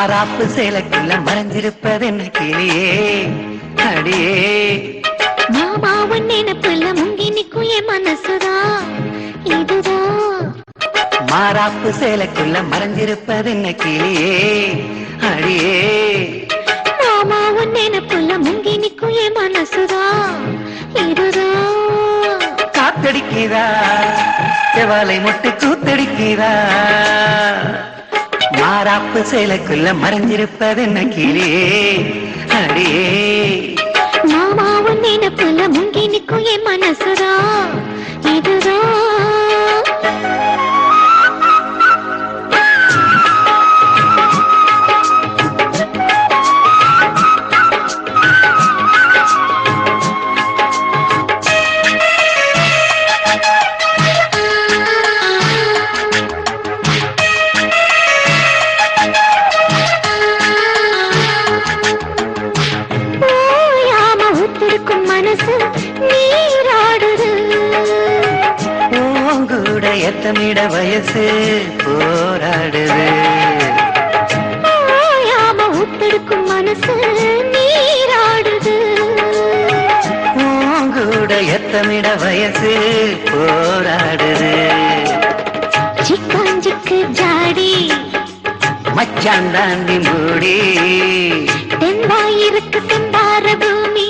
மாறாப்பு சேலைக்குள்ள மறைஞ்சிருப்பது என்ன கிளியே அடியே மாமாவன் நினைப்புல முங்கி நிக்கும் என் மனசுதா இதுதான் மாறாப்பு சேலைக்குள்ள மறைஞ்சிருப்பது என்ன கிளியே அடியே மாமாவன் நினைப்புல முங்கி நிக்கும் என் மனசுதா இதுதான் காத்தடிக்கிறா செவாலை முட்டு கூத்தடிக்கிறா மாறாப்பு சேலைக்குள்ள மறைஞ்சிருப்பது என்ன கிளியே அடியே மாமாவன் நினைப்புல முங்கி நிக்கும் என் மனசுதா இதுதான் எத்தமிட வயசு போராடுது உத்தெடுக்கும் மனசு நீராடுது கூட எத்தமிட வயசு போராடுது சிக்காஞ்சிக்கு ஜாடி மச்சான் தாண்டி மூடி தென்பாயிருக்கு தென்பார பூமி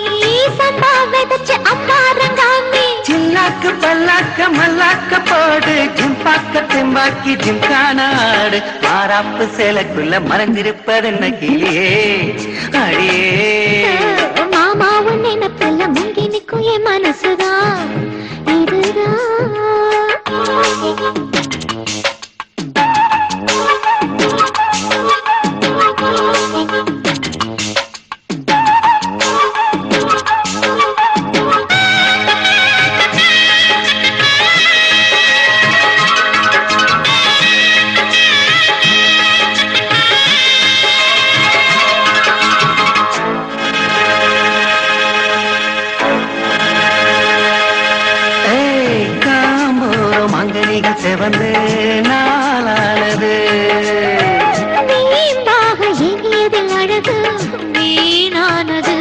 சம்பா விதைச்சு அம்மாரங்காமி சில்லாக்கு பல்லாக்க மல்லாக்க போடு ஜிம்பாக்க தெம்பாக்கி ஜிம்கானாடு மாறாப்பு சேலைக்குள்ள மறைஞ்சிருப்பது என்ன கிளியே அடியே மாமாவும் நினைப்புல முங்கி நிக்கும் என் மனசுதான் இதுதான் செவந்து நாளானது வீம்பாக எங்கியதில் அழகு வீணானது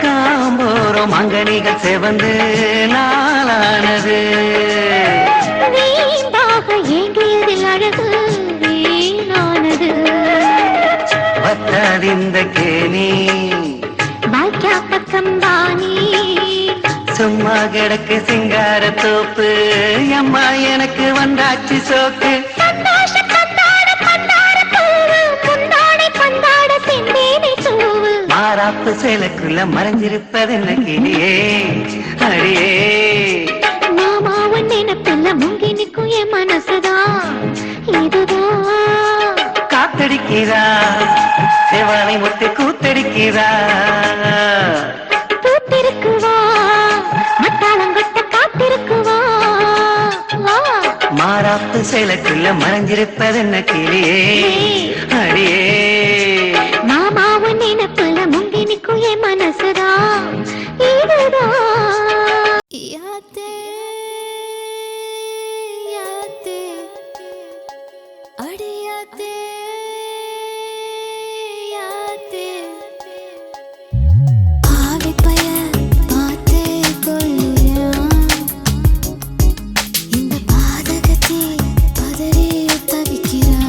காம்போரம் அங்கனிகள் செவந்து நாளானது வீம்பாக எங்கியதில் அழகு வீணானது வத்தாதிந்த கேணி பாக்கியா பக்கம் தானி சும்மா கிடக்கு சிங்கார தோப்பு அம்மா எனக்கு வந்தாச்சு சோக்கு மாறாப்பு சேலைக்குள்ள மறைஞ்சிருப்பது என்ன கிளியே அடியே மாமாவன் நினைப்புல முங்கி நிக்கும் என் மனசுதான் இதுதான் காத்தடிக்கிறா செவாலை முட்டு கூத்தடிக்கிறா பூத்திருக்குவா மத்தாளங்கொட்ட காத்திருக்குவா மாறாப்பு சேலைக்குள்ள மறைஞ்சிருப்பது என்ன கிளியே அடியே மாமாவன் நினைப்புல முங்கி நிக்கும் என் மனசுதான் இதுதான் யாத்தே யாத்தே அடியாத்தே யாத்தே ஆவிப்பய பார்த்தே கொள்ளுயா இந்த பாதகத்தை பதறி தவிக்கிறா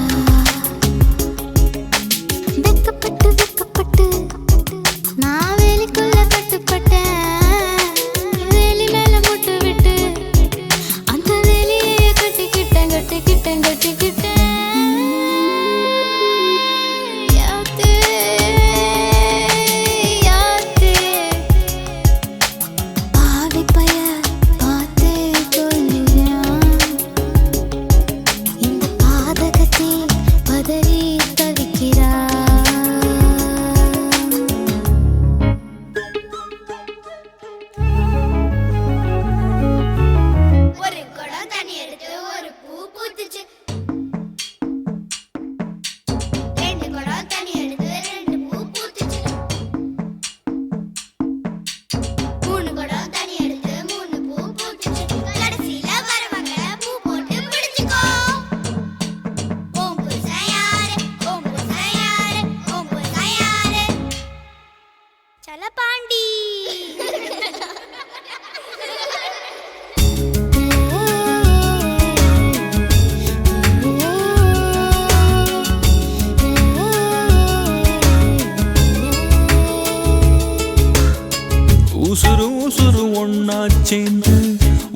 சேர்ந்து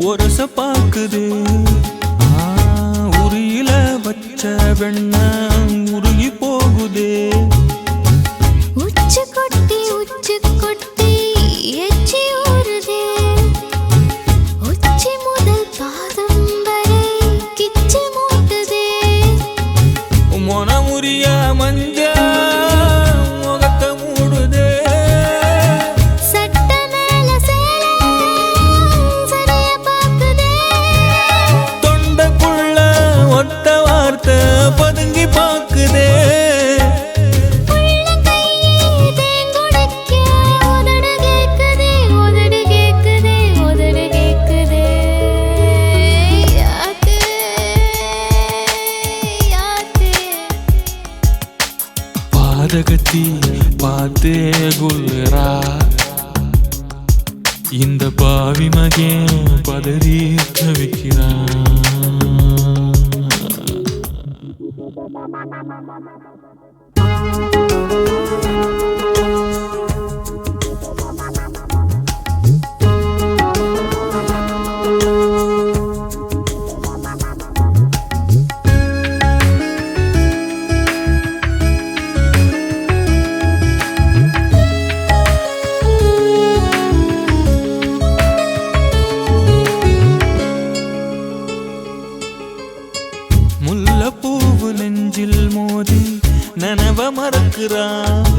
ஒரச பாக்குது. உரியில வச்ச வெண்ண உருகி போகுதே. உச்சு கொட்டி எச்சி ஊறுதே. உச்சி முதல் பாதம் வரை கிச்சி மூட்டுதே. மொனமுறிய மஞ்ச முகத்தை மூடுதே. சட்ட மேல சேல சரிய பாக்குதே. தொண்டைக்குள்ள ஒத்த வார்த்தை பதுங்கி பாக்குதே. உள்ள கையே தேங்குடைக்க உதடு கேக்குதே. யாத்தே பாதகத்தி பார்த்தே குல்லுறா. இந்த பாவி மகன் பதறி தவிக்கிறான். முல்லைப்பூவு நெஞ்சில் மோதி நனவ மறக்கிறான்.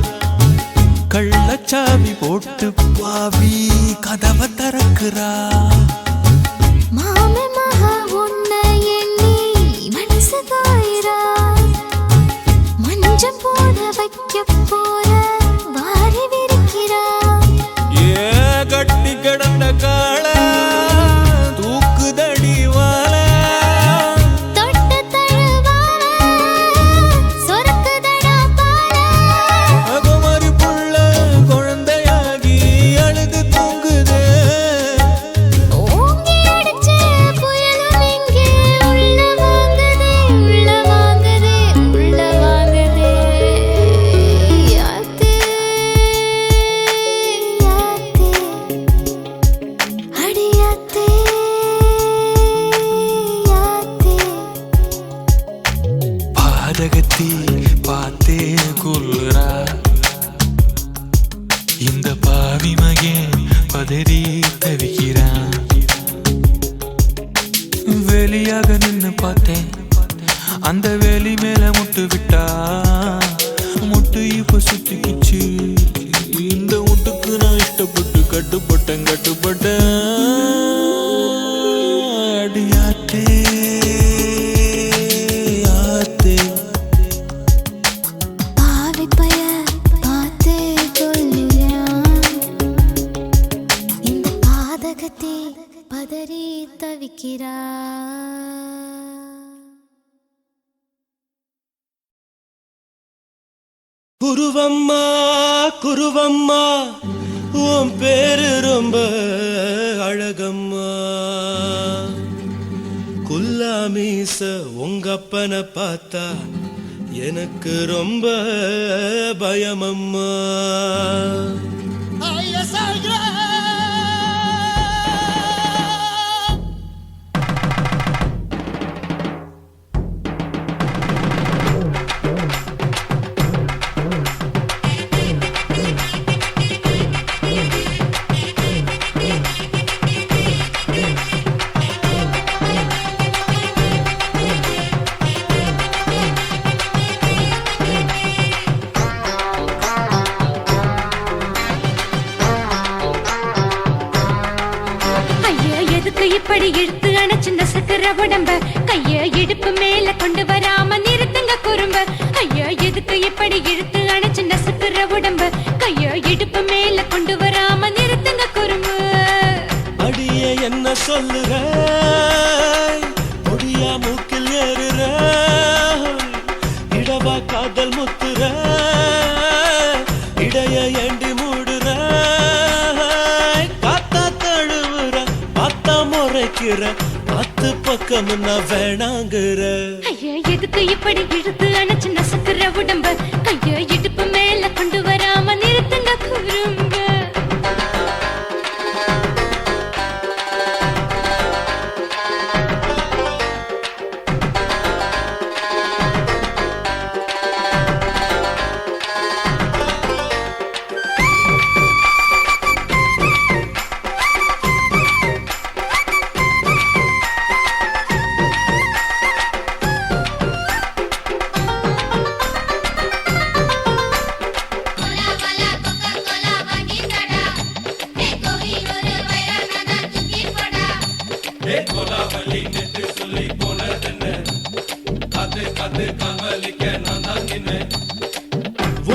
கள்ளச்சாவி போட்டு பாவி கதவை திறக்கிறா. மாமே மகா உன்னை எண்ணி மனசு காயிரா. மஞ்சம் போட வைக்க போற வாரி விரிக்கிறா. ஏ கட்டி கிடந்த கால தூக்குதடி வாழ. தொட்டு தழுவால சொரக்குதடா பால. அகமரி புள்ள குழந்தையாகி அழுது தூங்குதே. ஓங்கி அடிச்ச புயலும் இங்கே உள்ள வாங்குதே. யாத்தே அடியாத்தே யாத்தே. பாதகத்தி பார்த்தே குல்லுறா. இந்த பாவி மகன் பதறி தவிக்கிறான். வெளியாக நின்னு பார்த்தேன். அந்த வேலி மேல முட்டு விட்டா. முட்டு இப்ப சுத்திக்குச்சு. இந்த முட்டுக்கு நான் இஷ்டப்பட்டு கட்டுப்பட்டேன். அடியாத்தே யாத்தே. பாவி பய பார்த்தே கொல்லுறான். இந்த பாதகத்தை பதறி தவிக்கிறா. குருவம்மா குருவம்மா உன் பேரு ரொம்ப அழகம்மா. குல்லாமீச உங்க அப்பனை பார்த்தா எனக்கு ரொம்ப பயமம்மா. இப்படி இழுத்து அணைச்சு நசுக்கிற உடம்ப கைய இடுப்பு மேல கொண்டு வராம நிறுத்துங்க குறும்ப. ஐயா எதுக்கு இப்படி இழுத்து அணைச்சு நசுக்கிற உடம்ப கைய இடுப்பு மேல கொண்டு வராம நிறுத்துங்க குறும்பு. அடியே என்ன சொல்லுற ஒடியா மூக்கில் ஏறுற. இடவா காதல் முத்துற இடைய ஏண்டி மூடுற. காத்தா தழுவுற பார்த்தா முறைக்கிற. பத்து பக்கம் நான் வேணாங்குற. ஐயா எதுக்கு இப்படி இழுத்து அணைச்சு நசுக்கிற உடம்ப கைய இடுப்பு மேல கொண்டு வராம நிறுத்துங்க குறும்ப.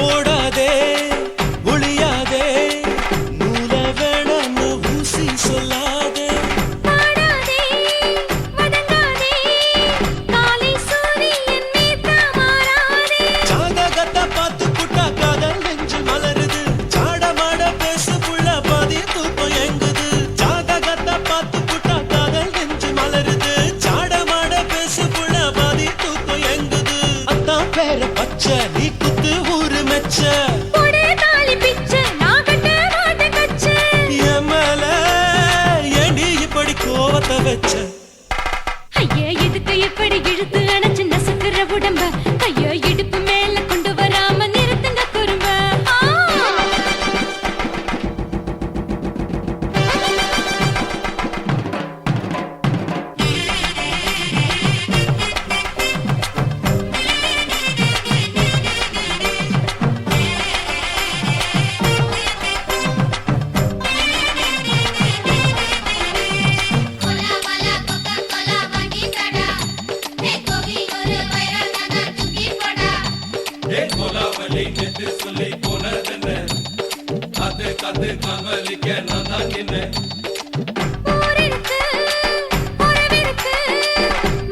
ஓடாதே ஒளியாதே நூல வேணான்னு ஊசி சொல்லாதே பாடாதே வதங்காதே காலை சூரியன் மீதா மாறாதே ஜாதகத்தை பார்த்து புட்டா காதல் நெஞ்சு மலருது சாடமாட பேசு புள்ள பாதி தூக்கம் எங்குது ஜாதகத்தை பார்த்து புட்டா காதல் நெஞ்சு மலருது சாடமாட பேசு புள்ள பாதி தூக்கம் எங்குது அத்தான் பேர பச்சை நீ குத்து ஊரு மெச்ச போடே தாலி பிச்சை நான் கட்ட மாட்ட கச்சை எமல ஏண்டி இப்படி கோவத்தை வச்ச ஐயா எதுக்கு இப்படி இழுத்து அணைச்சு நசுக்குற உடம்ப கைய இடுப்பு மேல கொண்டு வராம நிறுத்துங்க குறும்ப கோலா வாலா கோகா கோலா வாங்கி தடா ஏ கோவி ஒரு வைரல் நகா தூக்கி போடா ஊருக்கு உறவிருக்கு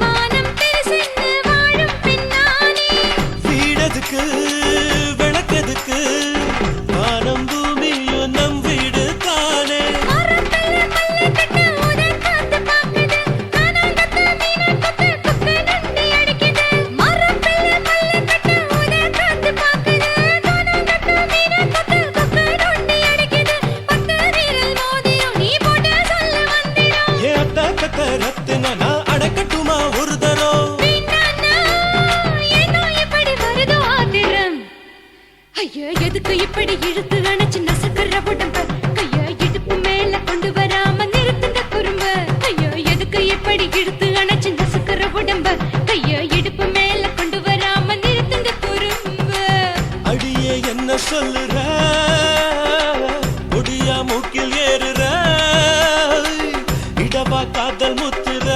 மானம் பெருசென்று வாழும் பின்னானே வீடதுக்கு விளக்கதுக்கு வானம் பூமியும் நம் வீடு தானே மரத்துல மல்லு கட்டு உதன் காத்து பாக்குது கானாங்கத்து மீன கொத்து குக்கு நண்டி அடிக்குது மரத்துல மல்லு கட்டு உதன் காத்து பாக்குது கானாங்கத்து மீன கொத்து குக்கு நண்டி அடிக்குது பத்து வீரல் மோதிரம் நீ போட்டு சொல்ல வந்திரும் ஏ அத்த கத்த ரத்தின நான் அடக்கட்டுமா ஒரு தரம் பின்னானா ஏனோ இப்படி வருதோ ஆத்திரம் ஐயோ எதுக்கு இப்படி இழுத்து அணைச்சு நசுக்குற உடம்ப கைய இடுப்பு மேல கொண்டு வராம நிறுத்துங்க குறும்ப ஐயோ எதுக்கு இப்படி இழுத்து அணைச்சு நசுக்குற உடம்ப கைய இடுப்பு மேல கொண்டு வராம நிறுத்துங்க குறும்ப அடியே என்ன சொல்லுற முடியா மூக்கில் ஏறுற இடவா காதல் முத்துற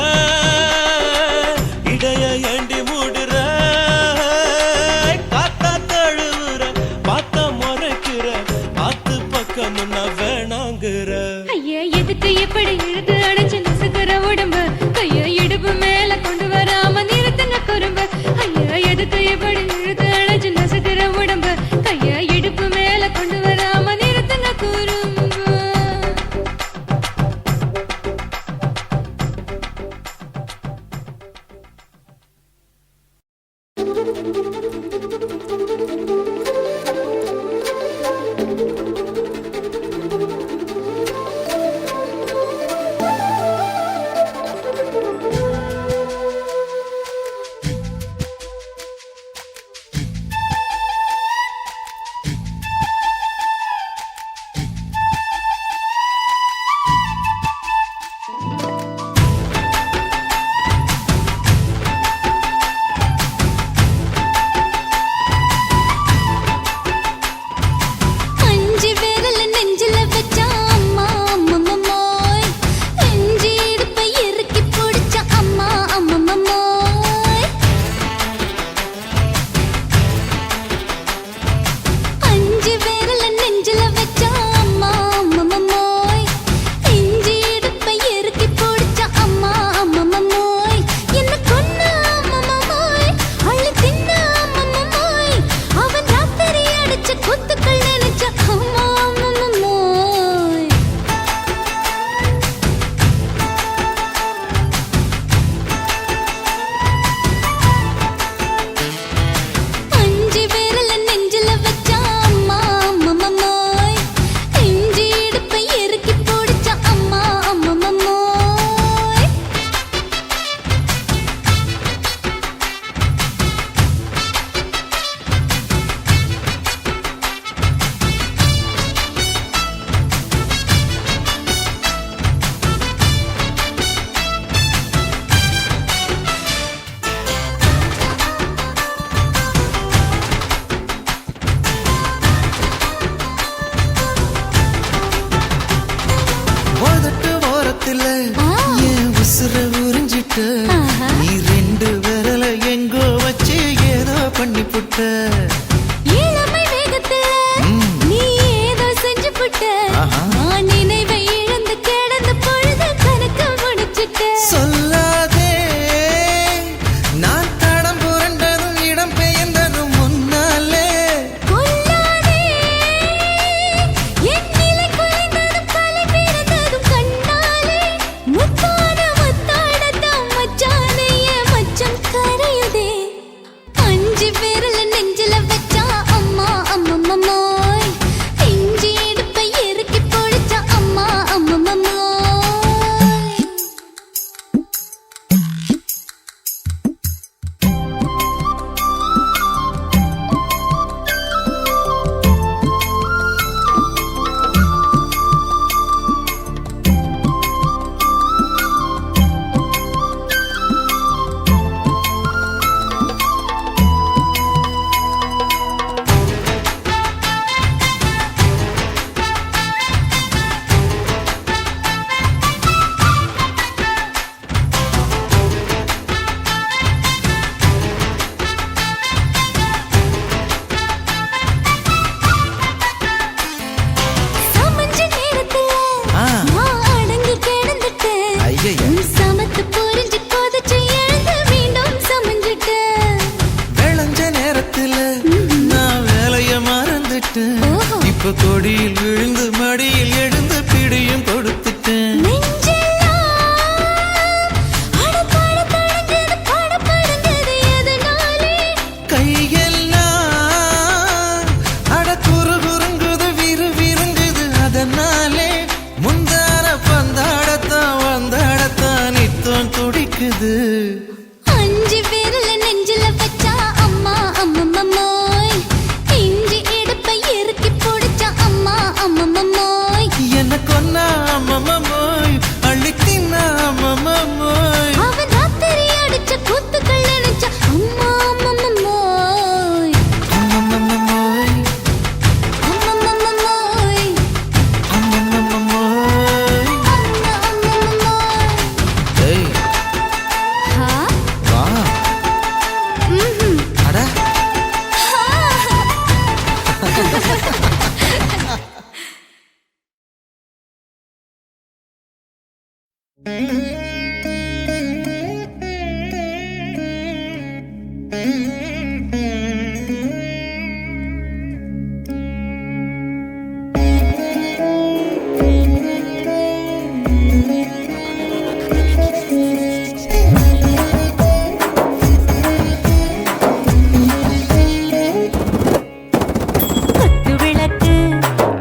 இடைய ஏண்டி மூடுற காத்தா தழுவுற பார்த்த முறைக்கிற பார்த்து பக்கம் நான் வேணாங்கிற ஐயா எதுக்கு இப்படி இழுத்து அணைச்சு நசுக்குற உடம்ப கைய இடுப்பு மேல கொண்டு வராம நிறுத்துங்க குறும்ப ஐயா எதுக்கு இப்படி இழுத்து அணைச்சு நசுக்குற உடம்ப கைய இடுப்பு மேல கொண்டு வராம நிறுத்துங்க குறும்ப அஞ்சு விரல் நெஞ்சில வச்சா அம்மா அம்மம்மோய் நெஞ்சி இடுப்பை இறுக்கி பிடிச்ச அம்மா அம்மம்மோய் அஞ்சு விரல் நெஞ்சில வச்சா அம்மா அம்மம்மோய் நெஞ்சி இடுப்பை இறுக்கி பிடிச்ச அம்மா அம்மம்மோய் என்ன கொன்ன அம்மம்மோய் அள்ளி தின்ன அம்மம்மோய் அவன் ராத்திரி அடிச்ச கொத்துக்கள் நினைச்ச அம்மா அம்மம்மோய் அஞ்சு விரல் நெஞ்சில வச்சா அம்மா அம்மம்மோய் நெஞ்சி இடுப்பை இறுக்கி பிடிச்ச அம்மா அம்மம்மோய் உதட்டு ஓரத்துல ஆ. என் உசுர புட்ட நீ ரெண்டு விரல எங்கோ வச்சு ஏதோ பண்ணி புட்ட இளமை வேகத்துல நீ ஏதோ செஞ்சு புட்ட நான் நினைவை இழந்து கிடந்த பொழுது கணக்கு முடிச்சிட்ட சொல்லாதே நான் தடம் புரண்டதும் இடம் பெயர்ந்ததும் முன்னாலே கொல்லாதே என் நிலை குலைந்ததும் தலை பிறந்ததும் கண்ணாலே முத்தான முத்தாடத்தான் மச்சானைய மச்சம் கரையுதே அஞ்சு விரல நெஞ்சில வச்சா அம்மா அம்மம்மோய் இஞ்சி இடுப்பை இறுக்கி பொழிச்சா அம்மா அம்மம்மோய் சமஞ்ச நேரத்துல நான் அடங்கி கிடந்துட்டேன் ஐயைய. சமத்து புரிஞ்சு கொதிச்சு எழுந்து மீண்டும் சமஞ்சிட்டேன் விளைஞ்ச நேரத்துல நான் வேலைய மறந்துட்டேன் ஓஹோ. இப்ப கொடியில் விழுந்து மடியில் எழுந்து பிடியும் கொடுத்துட்டேன் நெஞ்செல்லாம் அடப்பாட தடஞ்சது படபடங்குது எதனாலே கையெல்லாம் அட குறுகுறுங்குது விறுவிறுங்குது அதனாலே முந்தார பந்தாடத்தான் வந்தாடத்தான் நித்தம் துடிக்குது அஞ்சு விரல நெஞ்சில வச்சா அம்மா அம்மம்மோய் இஞ்சி இடுப்பை இறுக்கி பொடிச்சா அம்மா அம்மம்மோய் என்ன கொன்னா அம்மம்மோய் அள்ளித்தின்னா அம்மம்மோய் அவன் ராத்திரி அடிச்ச கூத்துக்கள் நினைச்சா அம்மா அம்மம்மோய் அம்மம்மோய் அம்மம்மோய் அம்மம்மோய் அம்மா அம்மம்மோய் ஏய் ஹா வா ம்ஹும் அட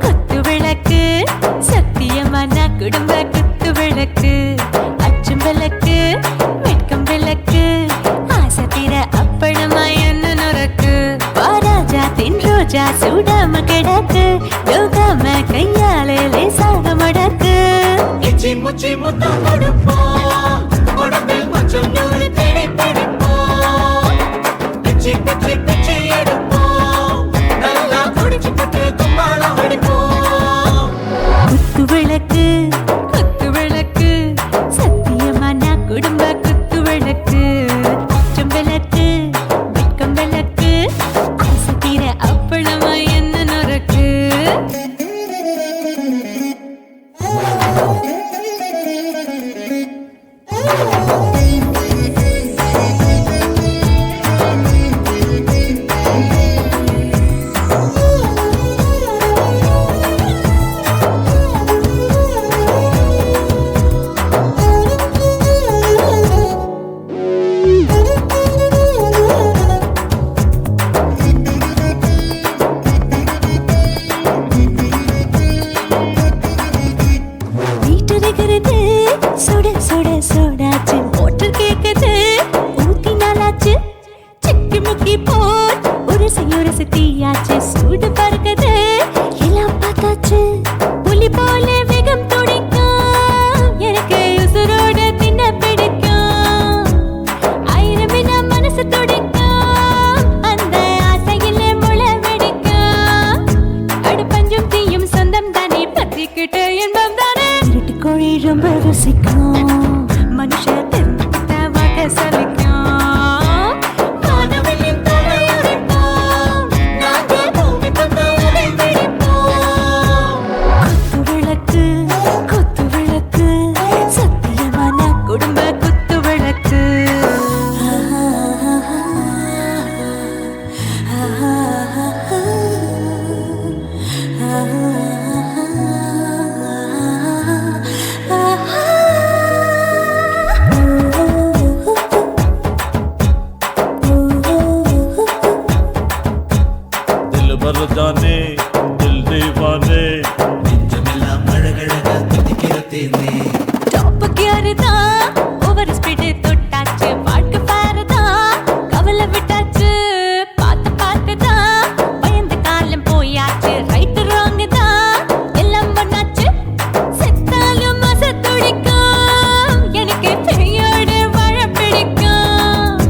குத்து விளக்கு சத்தியமான குடும்ப குத்து விளக்கு அச்சும் விளக்கு வெட்கம் விளக்கு ஆசை தீர அப்பளமா என்ன நொறக்கு வாராஜா தின் ரோஜா சூடாம கிடக்கு யோகாம கையாலே லேசாக மடக்கு இச்சி முச்சி முத்தம் கொடுப்போம் உடம்பில் கொஞ்சம் நூறு தேடி பிடிப்போம் பிச்சி பிச்சி பிச்சி எடுப்போம் நல்லா குடிச்சு பட்டு கும்பாளம் அடிப்போம் குத்து விளக்கு சத்தியமான குடும்ப குத்து விளக்கு அச்சும் விளக்கு வெட்கம் விளக்கு ஆசை தீர அப்பளமா என்ன நொறக்கு வீட்டுகிறது சுட சுட சோடாச்சு மோட்டர் கேக்குது ஊத்தி நாளாச்சு சிக்கி முக்கி போல் உரசி தீயாச்சு சூடு பறக்குது எல்லாம் பார்த்தாச்சு புலி போல வேகம் துடிக்கும் எனக்கு உசுரோட தின்ன பிடிக்கும் ஆயிரம் வினா மனசு துடிக்கும் அந்த ஆசையில முளை வெடிக்கும் அடுப்பஞ்சும் தீயும் சொந்தம் தானே பத்திக்கிட்டு இன்பம் தானே இருட்டு கோழி ரொம்ப ருசிக்கும் மனுஷ தெரிஞ்சுக்கிட்ட சலிக்கும் வானவெளியின் தலையுரைப்போம் நாங்கள் பூமி தந்த உரை பிடிப்போம் குத்து விளக்கு சத்தியமான குடும்ப குத்து விளக்கு दिल भर जाने दिल दीवाने நெஞ்சமெல்லாம் அழகழகா தித்திக்கிற தேனே டாப் கியர் தான் ஓவர் ஸ்பீட் தொட்டாச்சு பாட்டு பாரு தான் கவலை விட்டாச்சு பார்த்து தான் பயந்து காலம் போயாச்சு ரைட் ராங் தான் எல்லாம் பண்ணாச்சு செத்தாலும் மச துடிக்கும் எனக்கு பெரியோடு வாழ பிடிக்கும்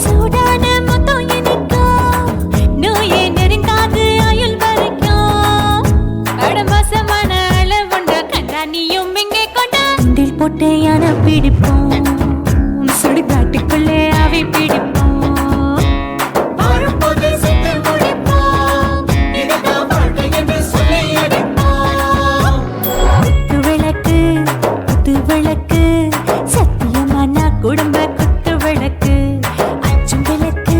சூடான மொத்தம் எனக்கும் நோயே நெருங்காது ஆயுள் வரைக்கும் அடமாசமான அளவுண்ட கண்டா நீயும் இங்கே கொண்டா உண்டில் போட்டு யானை பிடிப்போம் சுடுகாட்டுக்குள்ளே அவை பிடிப்போம் வரும்போது செத்து முடிப்போம் இதுதான் வாழ்க்கை என்று சொல்லி அடிப்போம் குத்து விளக்கு சத்தியமான குடும்ப குத்து விளக்கு அச்சும் விளக்கு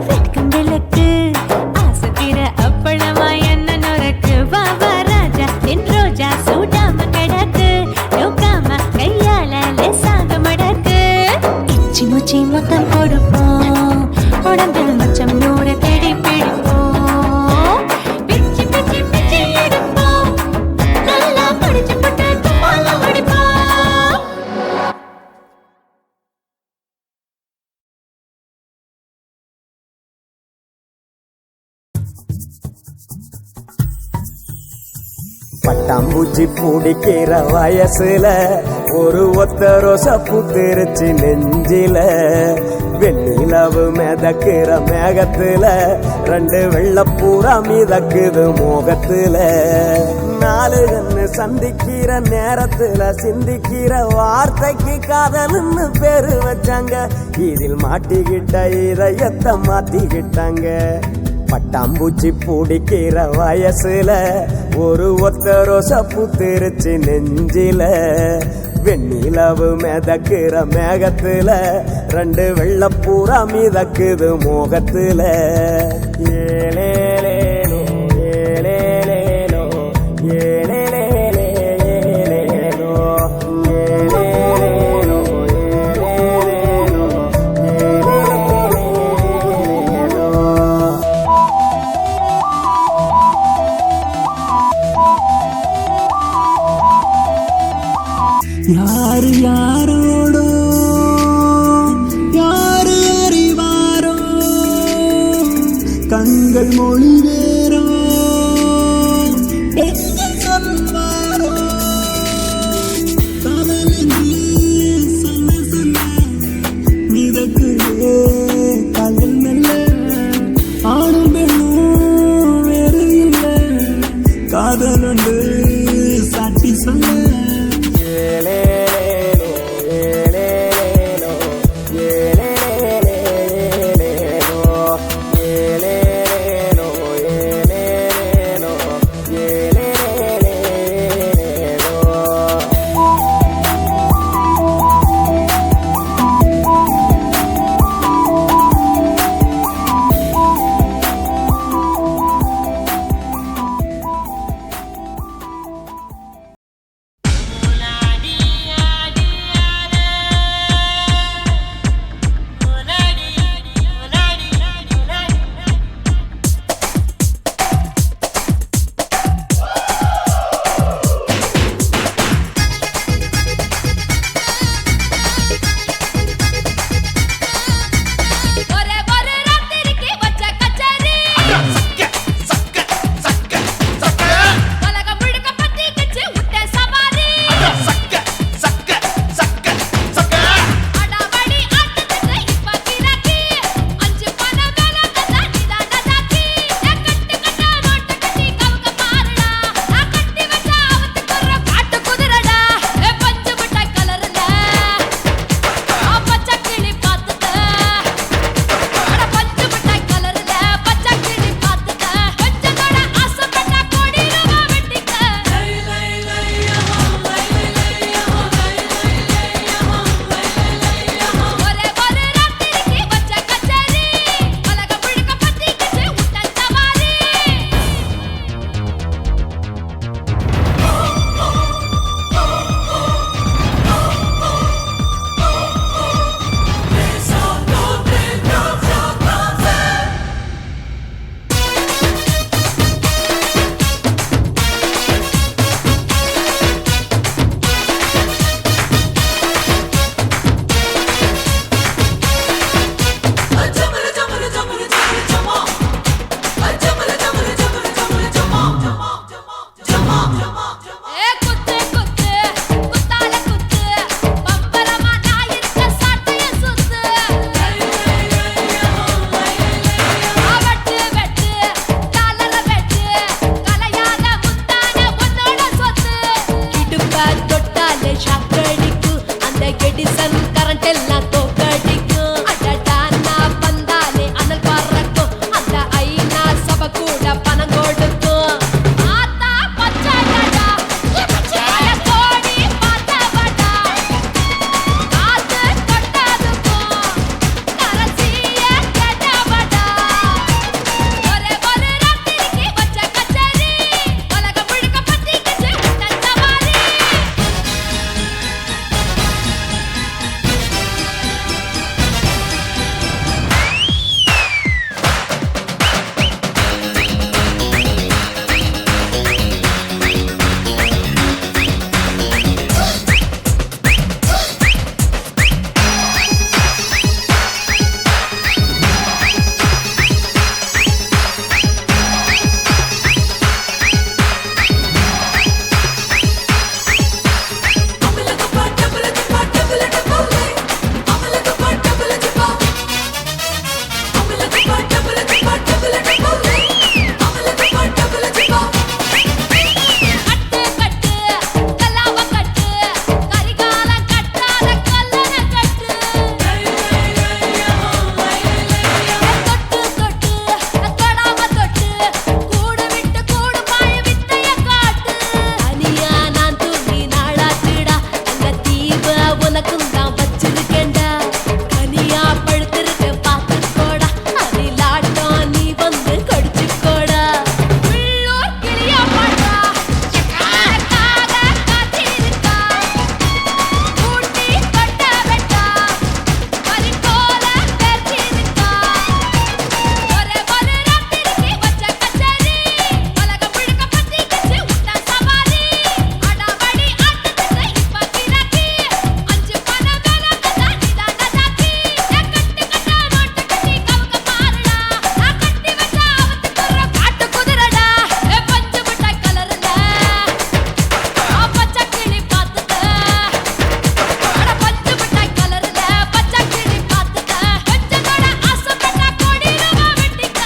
வெட்கும் விளக்கு ஆசத்திர அப்பளமா என்ன நுறக்கு வா ராஜா என் ரோஜா சூடாம கிடக்கு நோக்காம கையால லேசாக மடக்கு இச்சி முச்சி மொத்தம் கொடுப்போம் உடம்பில் மச்சம் நூறு தேடி பிடிப்போம் பிச்சி பிச்சி பிச்சி எடுப்போம் நல்லா படிச்சு போட்டு துப்பால முடிப்போம் பட்டாம்பூச்சி பிடிக்கிற வயசுல ஒரு ஒத்த ரோச புத்திருச்சு நெஞ்சில வெண்ணிலவு மிதக்கிற மேகத்துல ரெண்டு வெள்ளப்பூரா மிதக்குது மோகத்துல நாலு கண்ணு சந்திக்கிற நேரத்துல சிந்திக்கிற வார்த்தைக்கு காதல்னு பேரு வச்சாங்க இதில் மாட்டிக்கிட்ட இதயத்தை மாத்திக்கிட்டாங்க பட்டாம்பூச்சி பிடிக்கிற வயசுல ஒரு ஒத்த ரோச புத்திருச்சு நெஞ்சில வெண்ணிலவு மிதக்கிற மேகத்துல ரெண்டு வெள்ளப்பூரா மிதக்குது மோகத்துல ஏலேலேலோ ஏலேலேலோ ஏலேலேலோ ஏலேலேலோ ஏலேலேலோ ஏலேலேலோ யாரு யாரோடோ யாரு அறிவாரோ கண்கள் மொழி வேறோ என்ன சொல்வாரோ காதலென்று சொல்ல சொல்ல மிதக்குதே காதல் மெல்ல ஆணும் பெண்ணும் வேறு இல்லை காதல் ஒன்று சாட்டி சொல்ல ஏலேலேலோ ஏலேலேலோ ஏலேலேலோ ஏலேலேலோ உனக்கும் தான் வச்சிருக்கேன்டா கனியா பழுத்திருக்க பார்த்துக்கோடா அதிலாட்டம் நீ வந்து கடிச்சுக்கோடா உள்ளூர் கிளியா பாடுறா காக காத்திருக்கா கூட்டி கொட்ட வெட்டா பறிக்கோல பேச்சிருக்கா ஒரே ஒரு ராத்திரிக்கு வச்ச கச்சேரி உலகம் முழுக்க பத்திக்கிச்சு உட்டா சவாரி அடாவடி ஆட்டத்துக்கு இப்ப கிராக்கி அஞ்சு பண வேலை கதா நிதான ஜாக்கி கட்டு கட்டா நோட்டு கட்டி கவுக்க பாருடா நான் கட்டி வச்ச அவத்துக்குற காட்டு குதிரடா பஞ்சு முட்டை கலர்ல பச்சை கிளி பார்த்துக்க அட பஞ்சு முட்டை கலர்ல பச்சை கிளி பார்த்துக்க கொஞ்சம் கூட ஆசைப்பட்டா கோடி ரூபா வெட்டிக்க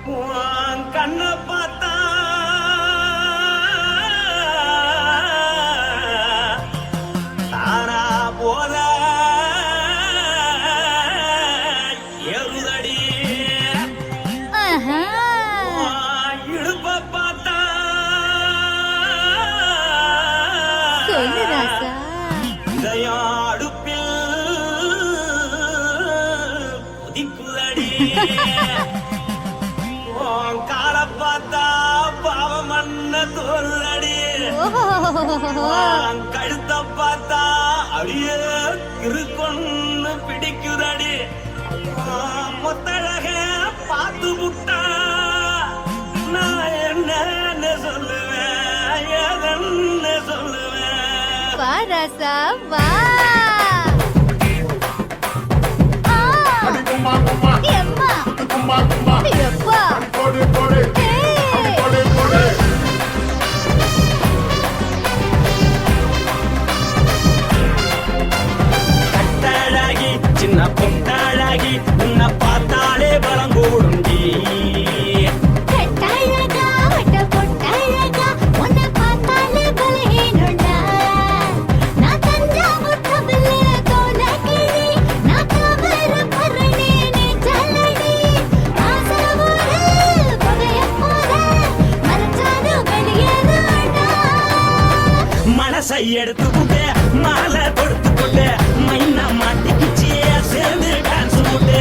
உன் கண்ணை பார்த்தா தானா போல ஏறுதடி உன் இடுப்பை பார்த்தா இதயம் அடுப்பில் உதிக்குதடி உன் காலை பார்த்தா பாவம் மண்ண தோல்றடி உன் கழுத்தை பார்த்தா அடியே இருக்குன்னு பிடிக்குதடி உன் முத்தழக பார்த்து விட்டா நான் என்னன்னு சொல்லுவேன் எதன்னு சொல்லுவேன் வா ராசா வா எம்மா எப்பா கட்டழகி சின்ன பொட்டழகி உன்னை பார்த்தாலே பலம் கூடுண்டி கட்டழகா வட்ட பொட்டழகா உன்னை பார்த்தாலே பலஹீனம்டா நான் தஞ்சாவூர் கவில்ல கோலகிரி நான் கவர பரணி நீ ஜல்லடி ஆசவூரு பகைய போல மறைச்சாலும் வெளியேறாடா மனசை எடுத்துக்கிட்டு மாலை கொடுத்துக்கிட்டு மைனா மாட்டிக்கிச்சு சேர்ந்து டான்ஸ் போட்டு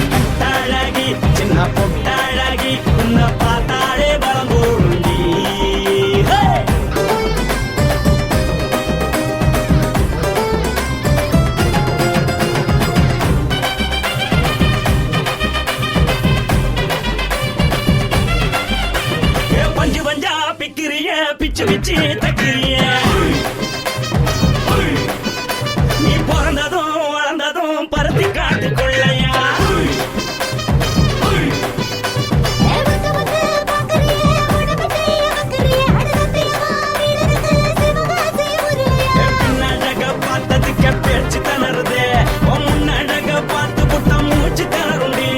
கட்டழகி சின்ன பொட்டழகி உன்னை பார்த்தாலே பலம் கூடுண்டி பஞ்சு பஞ்சா பிக்கிறிய பிச்சு பிச்சு தக்கிறிய நீ பிறந்ததும் வளர்ந்ததும் பருத்தி காட்டு கொள்ளையா வந்து வந்து பாக்கறியே உடம்பத்தைய வக்கறியே அடுத்தத்தையவா வீரருக்கு சிவகாசி உருளையா பின்னழக பார்த்ததுக்கு பேச்சு தளருது முன்னழக பார்த்து புட்டம் மூச்சு தளருண்டி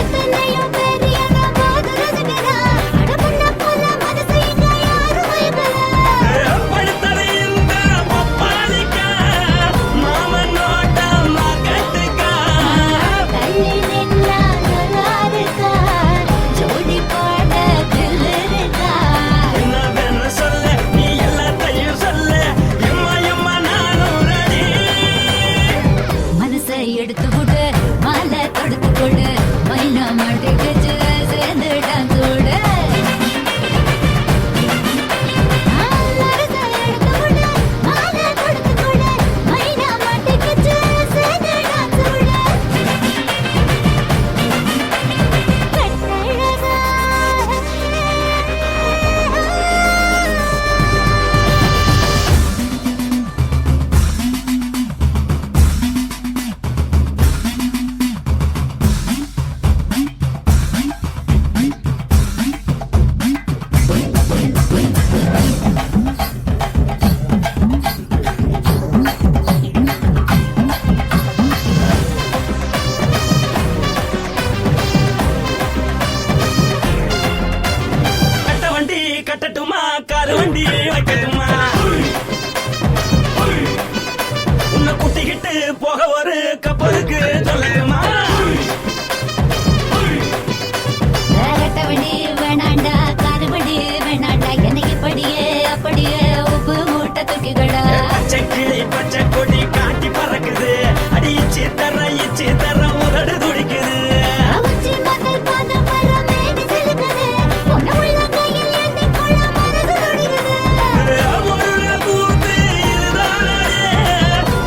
எத்தனையோ பேர் என்ன போது ரசிக்கிறா அட பொண்ண போல மனசை இங்க யாரும் வைக்கல படுத்த காரு வண்டி வைக்கட்டுமா உன்னை கூட்டிக்கிட்டு போக ஒரு கப்பலுக்கு சொல்லட்டுமா வேறட்டவடி வேணாண்டா காதுபடி வேணாண்டா என்னைக்கு படியே அப்படியே உப்பு மூட்டை தூக்கிக்கடா பச்சை கிளி பச்சை கொடி காட்டி பறக்குது அடி இச்சி தர உதடு துடிக்குது அவச்சி மதல் பாதம் வர மேடி செலுக்குது உன்னை உள்ள கையில் ஏந்தி கொள்ள மனது துடிக்குது முருக பூத்து இதுதானே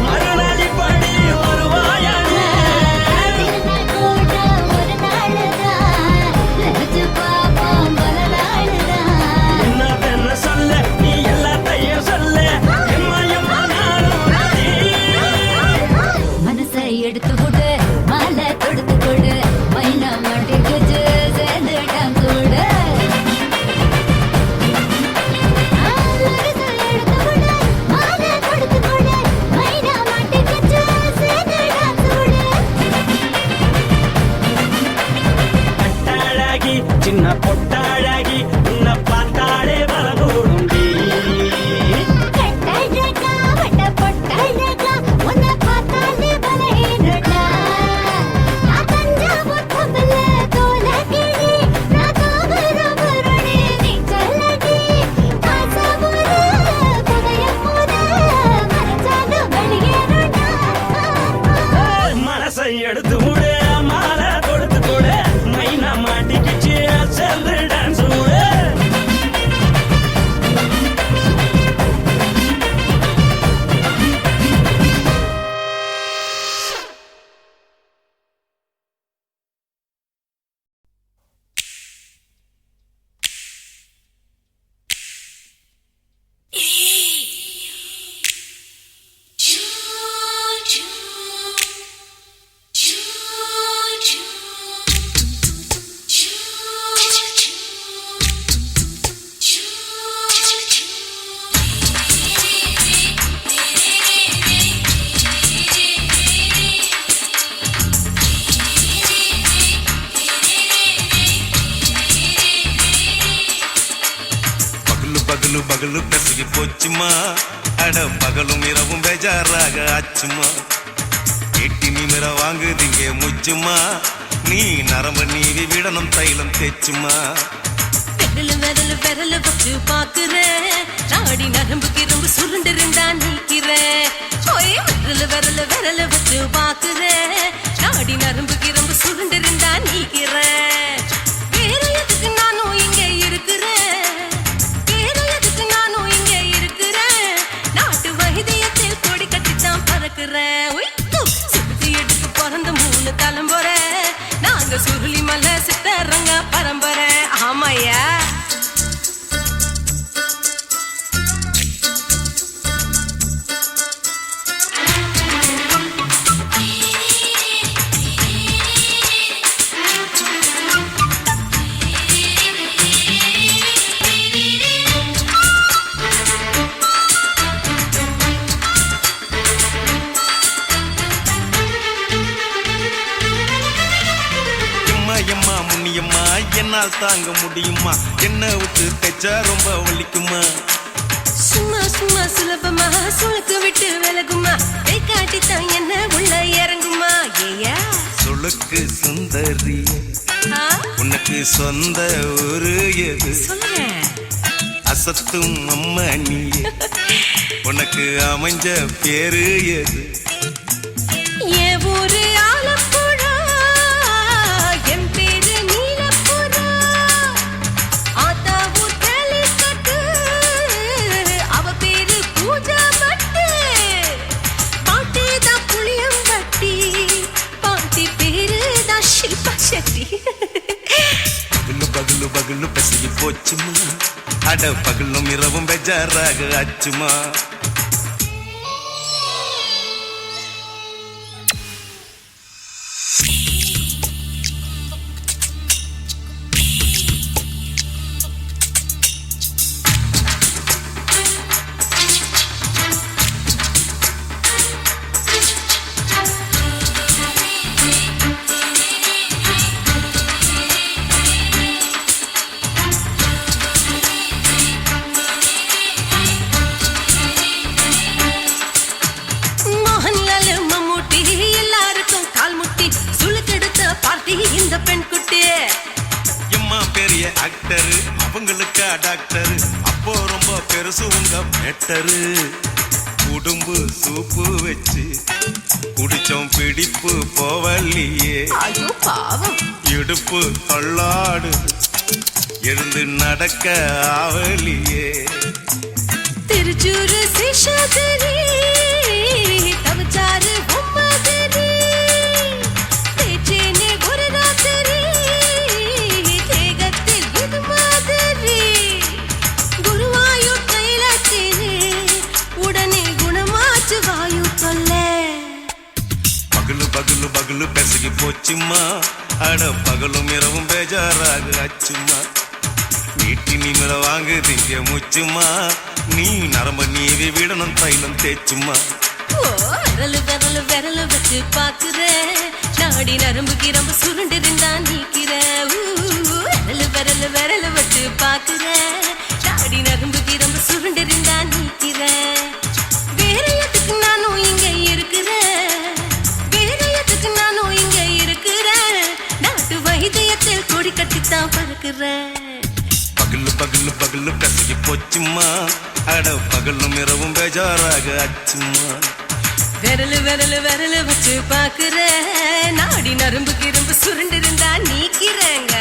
மறுநாளி படி வருவாயானே திருநாள் கூட ஒரு நாளுதான் நினைச்சு பாப்போம் பல நாளுதான் என்ன சொல்ல நீ எல்லாத்தையும் சொல்ல எம்மா எம்மா நானும் ready. மனசை எடுத்து கொடு மாலை தொடுத்து கொடு மைனா மாட்டிக்கிச்சு சேர்ந்துட்டான் கூட மனசை எடுத்து கொடு மாலை தொடுத்து கொடு மைனா மாட்டிக்கிச்சு சேர்ந்துட்டான் கூட கட்டாழகி சின்ன பொட்டாழகி உன்னை பார்த்தாலே பலகூடுண்டி கட்டழகா வட்ட பொட்டழகா உன்னை பார்த்தாலே பலஹீனடா நான் தஞ்சாவூர் கப்பல தோல கிளி நான் தாமிரபரணி நீ சொல்லடி காசாவூர் புகைய போத மறைச்சாக வெளியேறடா மனசை எடுத்து விடு மாலை கொடுத்து கொடு மைனா மாட்டிக்கிச்சு சேர்ந்து டான்ஸ் விடு பகலு பகலு பெசகி போச்சுமா அட பகலும் இரவும் பேஜாராக ஆச்சுமா எட்டி நிமிர வாங்குதீங்க முச்சுமா நீ நரம்பு நீவி விடணும் தைலம் தேச்சுமா விரல வச்சு பாக்குறேன் நாடி நரம்பு கிரம்பு சுருண்டு இருந்தா நீக்கிறேன் விரல வச்சு பாக்குறேன் நாடி நரம்பு கிரம்பு சுருண்டு இருந்தா நீக்கிறேன் வேற எதுக்கு நானும் இங்க இருக்கிறேன் வேற எதுக்கு நானும் இங்க இருக்கிறேன் நாட்டு வைத்தியத்தில் கொடி கட்டித்தான் பறக்குறேன் சுத்தி எடுத்து பிறந்த 3 தலைமுறை நாங்க சுருளி மலை சித்தரங்க பரம்பரை ஆமாயா எம்மா முன்னியம்மா என்னால் தாங்க முடியுமா என்ன விட்டு தைச்சா ரொம்ப வலிக்குமா சும்மா சும்மா சுலபமா சுளுக்கு விட்டு விலகுமா கை காட்டித்தான் என்ன உள்ள இறங்குமா ஏயா சுளுக்கு சுந்தரி ஆ, உனக்கு சொந்த ஊரு எது சொல்றேன் அசத்தும் அம்மா நீ உனக்கு அமைஞ்ச பேரு எது என் ஊரு ஆலப்புழா என் பேரு நீலப்புறா ஆத்தா ஊர் கேலிக்கட்டு அவ பேரு பூஜா பட்டு பாட்டி தான் புளியம்பட்டி பாட்டி பேரு தான் ஷில்பா செட்டி பகலு பகலு பகலு பெசகி போச்சுமா அட பகலும் இரவும் பெஜாராக ஆச்சுமா பெரிய ஆக்டரு அவங்களுக்கா டாக்டரு அப்போ ரொம்ப பெருசு உங்க மேட்டரு உடும்பு சூப்பு வச்சு குடிச்சோம் பிடிப்பு போவல்லையே ஐயோ பாவம் இடுப்பு தள்ளாடு எழுந்து நடக்க ஆவலியே திருச்சூரு சிஷாதிரி தவச்சாரு பொம்மாதிரி தேச்சேனே ஒரு ராத்திரி தேகத்தில் இது மாதிரி குருவாயூர் கைலாச்சேனே உடனே குணமாச்சு வாயு சொல்ல பகலு பகலு பகலு பெசகி போச்சுமா அட பகலும் இரவும் பேஜாராக ஆச்சுமா நீட்டி நீங்கள வாங்கு திங்க முச்சுமா நீ நரம்ப நீவி விடணும் தைலம் தேச்சுமா ஓ விரலு விரலு விரலு வச்சு பாக்குற நாடி நரம்பு கிரம்பு சுருண்டிருந்தா நீக்கிற விரலு விரலு விரலு வச்சு பாக்குற நாடி நரம்பு கிரம்பு சுருண்டிருந்தா நீக்கிற வேற எதுக்கு நானும் இங்க இருக்கிற வேற எதுக்கு நானும் இங்க இருக்கிற நாட்டு வைத்தியத்தில் கொடி கட்டித்தான் பறக்குற பகலு பகலு பகலு பெசகி போச்சுமா அட பகலும் இரவும் பேஜாராக ஆச்சுமா விரலு விரலு விரலு வச்சு பாக்குற நாடி நரம்பு கிரும்பு சுருண்டிருந்தா நீக்கிறேங்க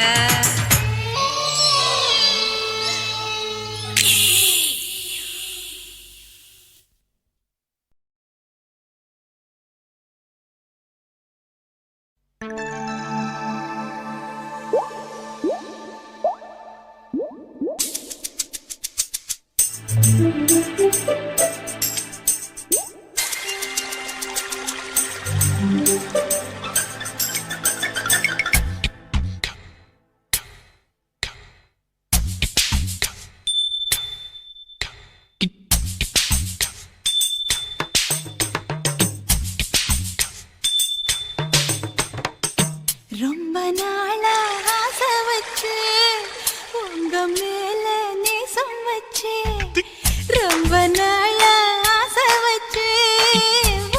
ரொம்ப நாளா ஆசை வச்சு உங்க மேல நேசம் வச்சு ரொம்ப நாளா ஆசை வச்சு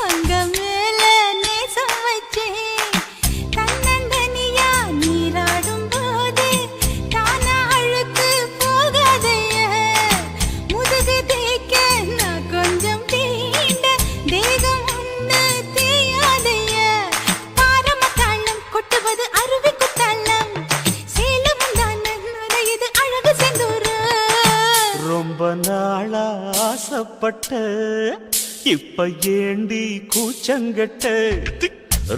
உங்க மேல நேசம் வச்சு தன்னந்தனியா நீராடும் போது தானா அழுக்கு போகாதைய முதுகு தேய்க்க நான் கொஞ்சம் தீண்ட தேகம் ஒண்ணு தேயாதைய பாரமத்தாளம் கொட்டுவது அருவி குத்தாளம் சேலம் தானே நுழையுது அழகு செந்தூரு ரொம்ப நாளா ஆசைப்பட்ட இப்ப ஏண்டி கூச்சங்கட்ட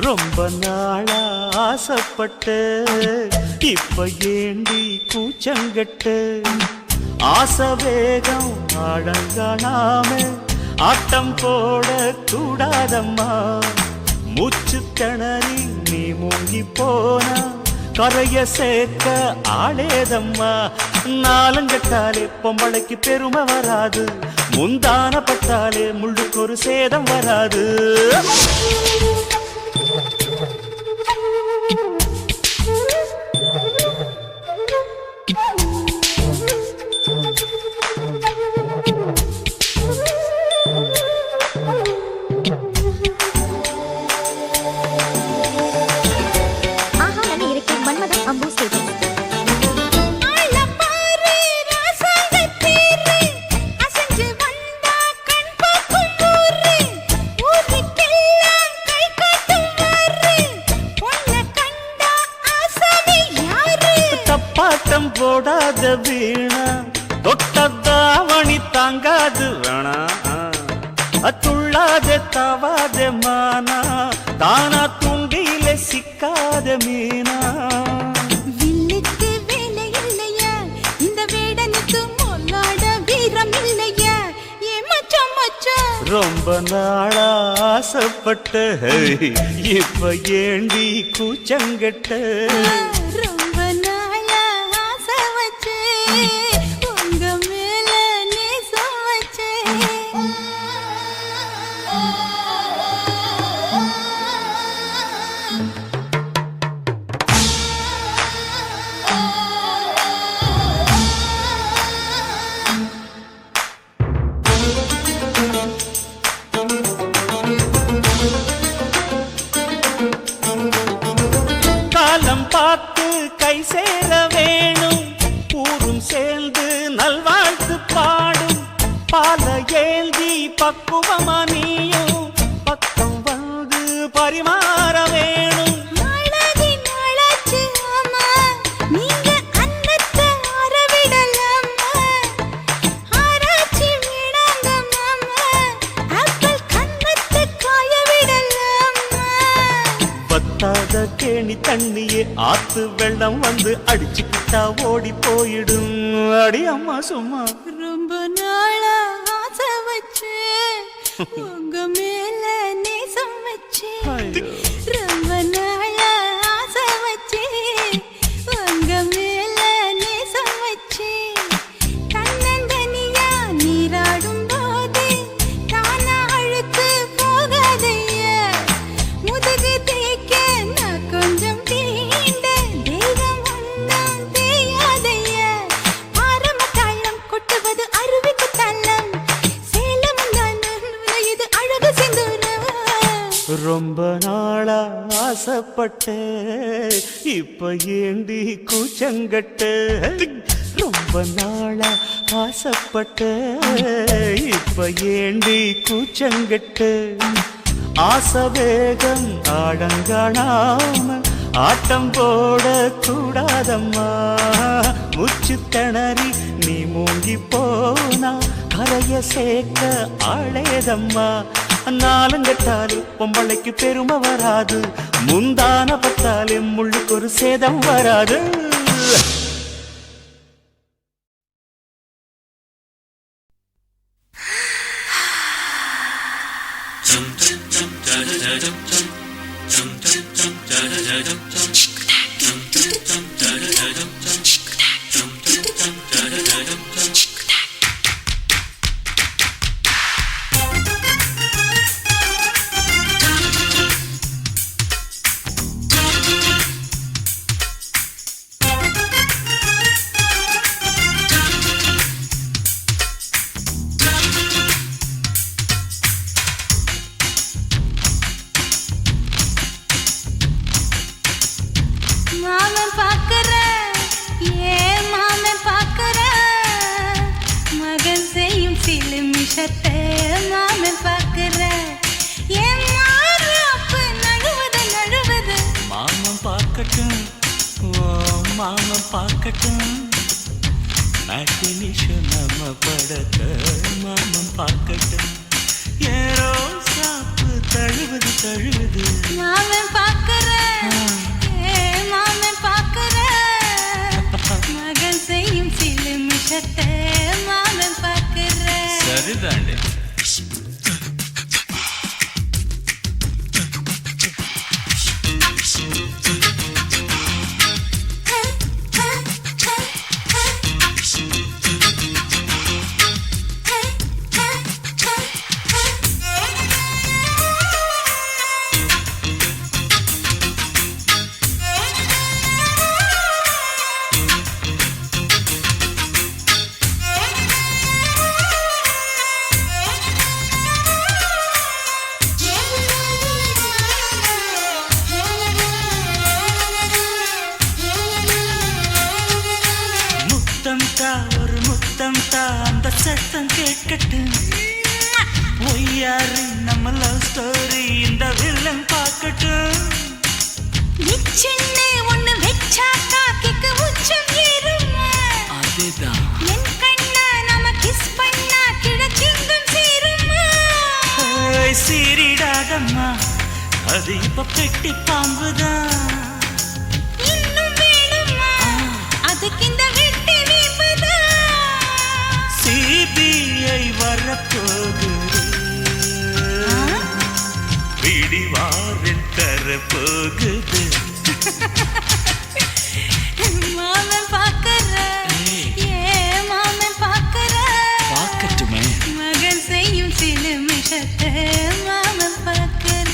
ரொம்ப நாளா ஆசைப்பட்ட இப்ப ஏண்டி கூச்சங்கட்ட ஆசை வேகம் ஆழங்காணாம ஆட்டம் போட கூடாதம்மா மூச்சு திணறி நீ மூங்கி போனா கரைய சேர்க்க ஆளேதம்மா நாலங்கட்டாலே பொம்பளைக்கு பெருமை வராது முந்தான பட்டாலே முள்ளுக்கு ஒரு சேதம் வராது போடாத வீணா தொட்டதாவணி தாங்காது வேணா துள்ளாத தவாத மானா தானா துண்டியில சிக்காத மீனா வில்லுக்கு வேலை இல்லையா இந்த வேடனுக்கு மொல்லாட வீரம் இல்லையா ஏ மச்சான் மச்சான் ரொம்ப நாளா ஆசைப்பட்ட இப்ப ஏண்டி கூச்சங்கட்ட ரொம்ப நாளா ஆசை வச்சு உங்க மேல நேசம் வச்சு காலம் பார்த்து கை சேர வேணும் ஏந்தி பக்குவமா நீயும் பக்கம் வந்து பரிமாற வேணும். நாளாகி நாளாச்சு ஆமா, நீங்க அன்னத்தை அறவிடலாமா? ஆராய்ச்சி விடாங்க மாமா, ஆப்பிள் கன்னத்தை காய விடலாமா? பத்தாத கேணி தண்ணியே ஆத்து வெள்ளம் வந்து அடிச்சுக்கிட்டா ஓடி போயிடும். அடி அம்மா சும்மா. ரொம்ப நாளா ஆசை வச்சு உங்க மேல நேசம் வச்சு, ரொம்ப நாளா ஆசை வச்சு உங்க மேல நேசம் வச்சு, தன்னந்தனியா நீராடும் போது தானா அழுத்து போகாதையா, முதுகு தேய்க்க நான் கொஞ்சம் தீண்ட தெய்வம் ஒன்றும் தேயாதையா, ஆரம்ப தாளம் கொட்டுவது அருவிக்கு தள்ளம், சேலம் இது அழகு சிந்துரம். ரொம்ப நாளா ஆசைப்பட்ட இப்ப ஏண்டி கூச்சங்கட்ட. ரொம்ப நாளா ஆசைப்பட்ட இப்ப ஏண்டி கூச்சங்கட்ட. ஆசை வேகம் ஆடங்காணாம ஆட்டம் போட கூடாதம்மா. முச்சு திணறி நீ மூங்கி போனா கரைய சேர்க்க ஆளேதம்மா. நாலுங்கட்டாலு பொம்பளைக்கு பெருமை வராது, முந்தான பத்தாலே முள்ளுக்கு ஒரு சேதம் வராது. மாமன் பாக்குற ஏன் மாமன் பாக்குற, மகன் செய்யும் சிலு மிஷத்தை மாமன் பாக்குற, ஏன் மாறாப்பு நழுவது நழுவது. மாமன் பார்க்கட்டும், ஓ மாமன் பார்க்கட்டும், மேட்டினிஷன் நம்ம படத்த மாமன் பார்க்கட்டும். ஏரோ சாப்பு தழுவது தழுவது. மாமன் பாக்குற ஏன் மாமன் பாக்குற, மகன் செய்யும் சிலு மிஷத்தை மாமன் பாக்குற. சரிதாண்டே. ஒரு முத்தம் தா, அந்த சத்தம் கேட்கட்டும். ஒய்யாரு நம்ம லவ் ஸ்டோரி இந்த வில்லன் பார்க்கட்டும். நிச்சன்னு ஒண்ணு வெச்சாக்கா கிக்கு உச்சம் ஏறுமா. அதுதான் என் கண்ணா நாம கிஸ் பண்ணா கிழக்கெங்கும் சீருமா. சீரிடாதம்மா, அது இப்ப பெட்டி பாம்புதான். இன்னும் வேணுமா, அதுக்கு இந்த வெட்டி வீம்புதான். சிபிஐ வரப்போகுது, பிடிவாரில் தரப்போகுது. மாமன் பாக்குற ஏன் மாமன் பாக்குற, பார்க்கட்டுமே. மகன் செய்யும் சில மிஷத்தை மாமன் பாக்குற.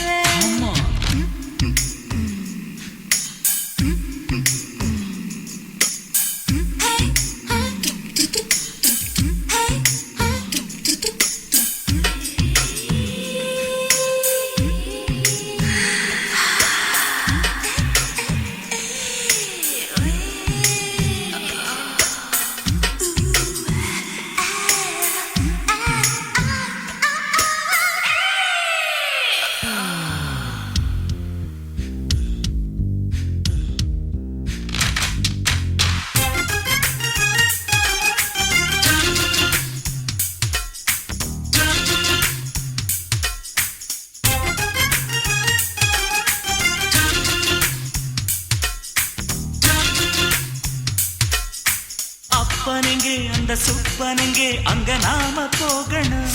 அப்பனெங்கே அந்த சுப்பனெங்கே அங்க நாம போகணும்.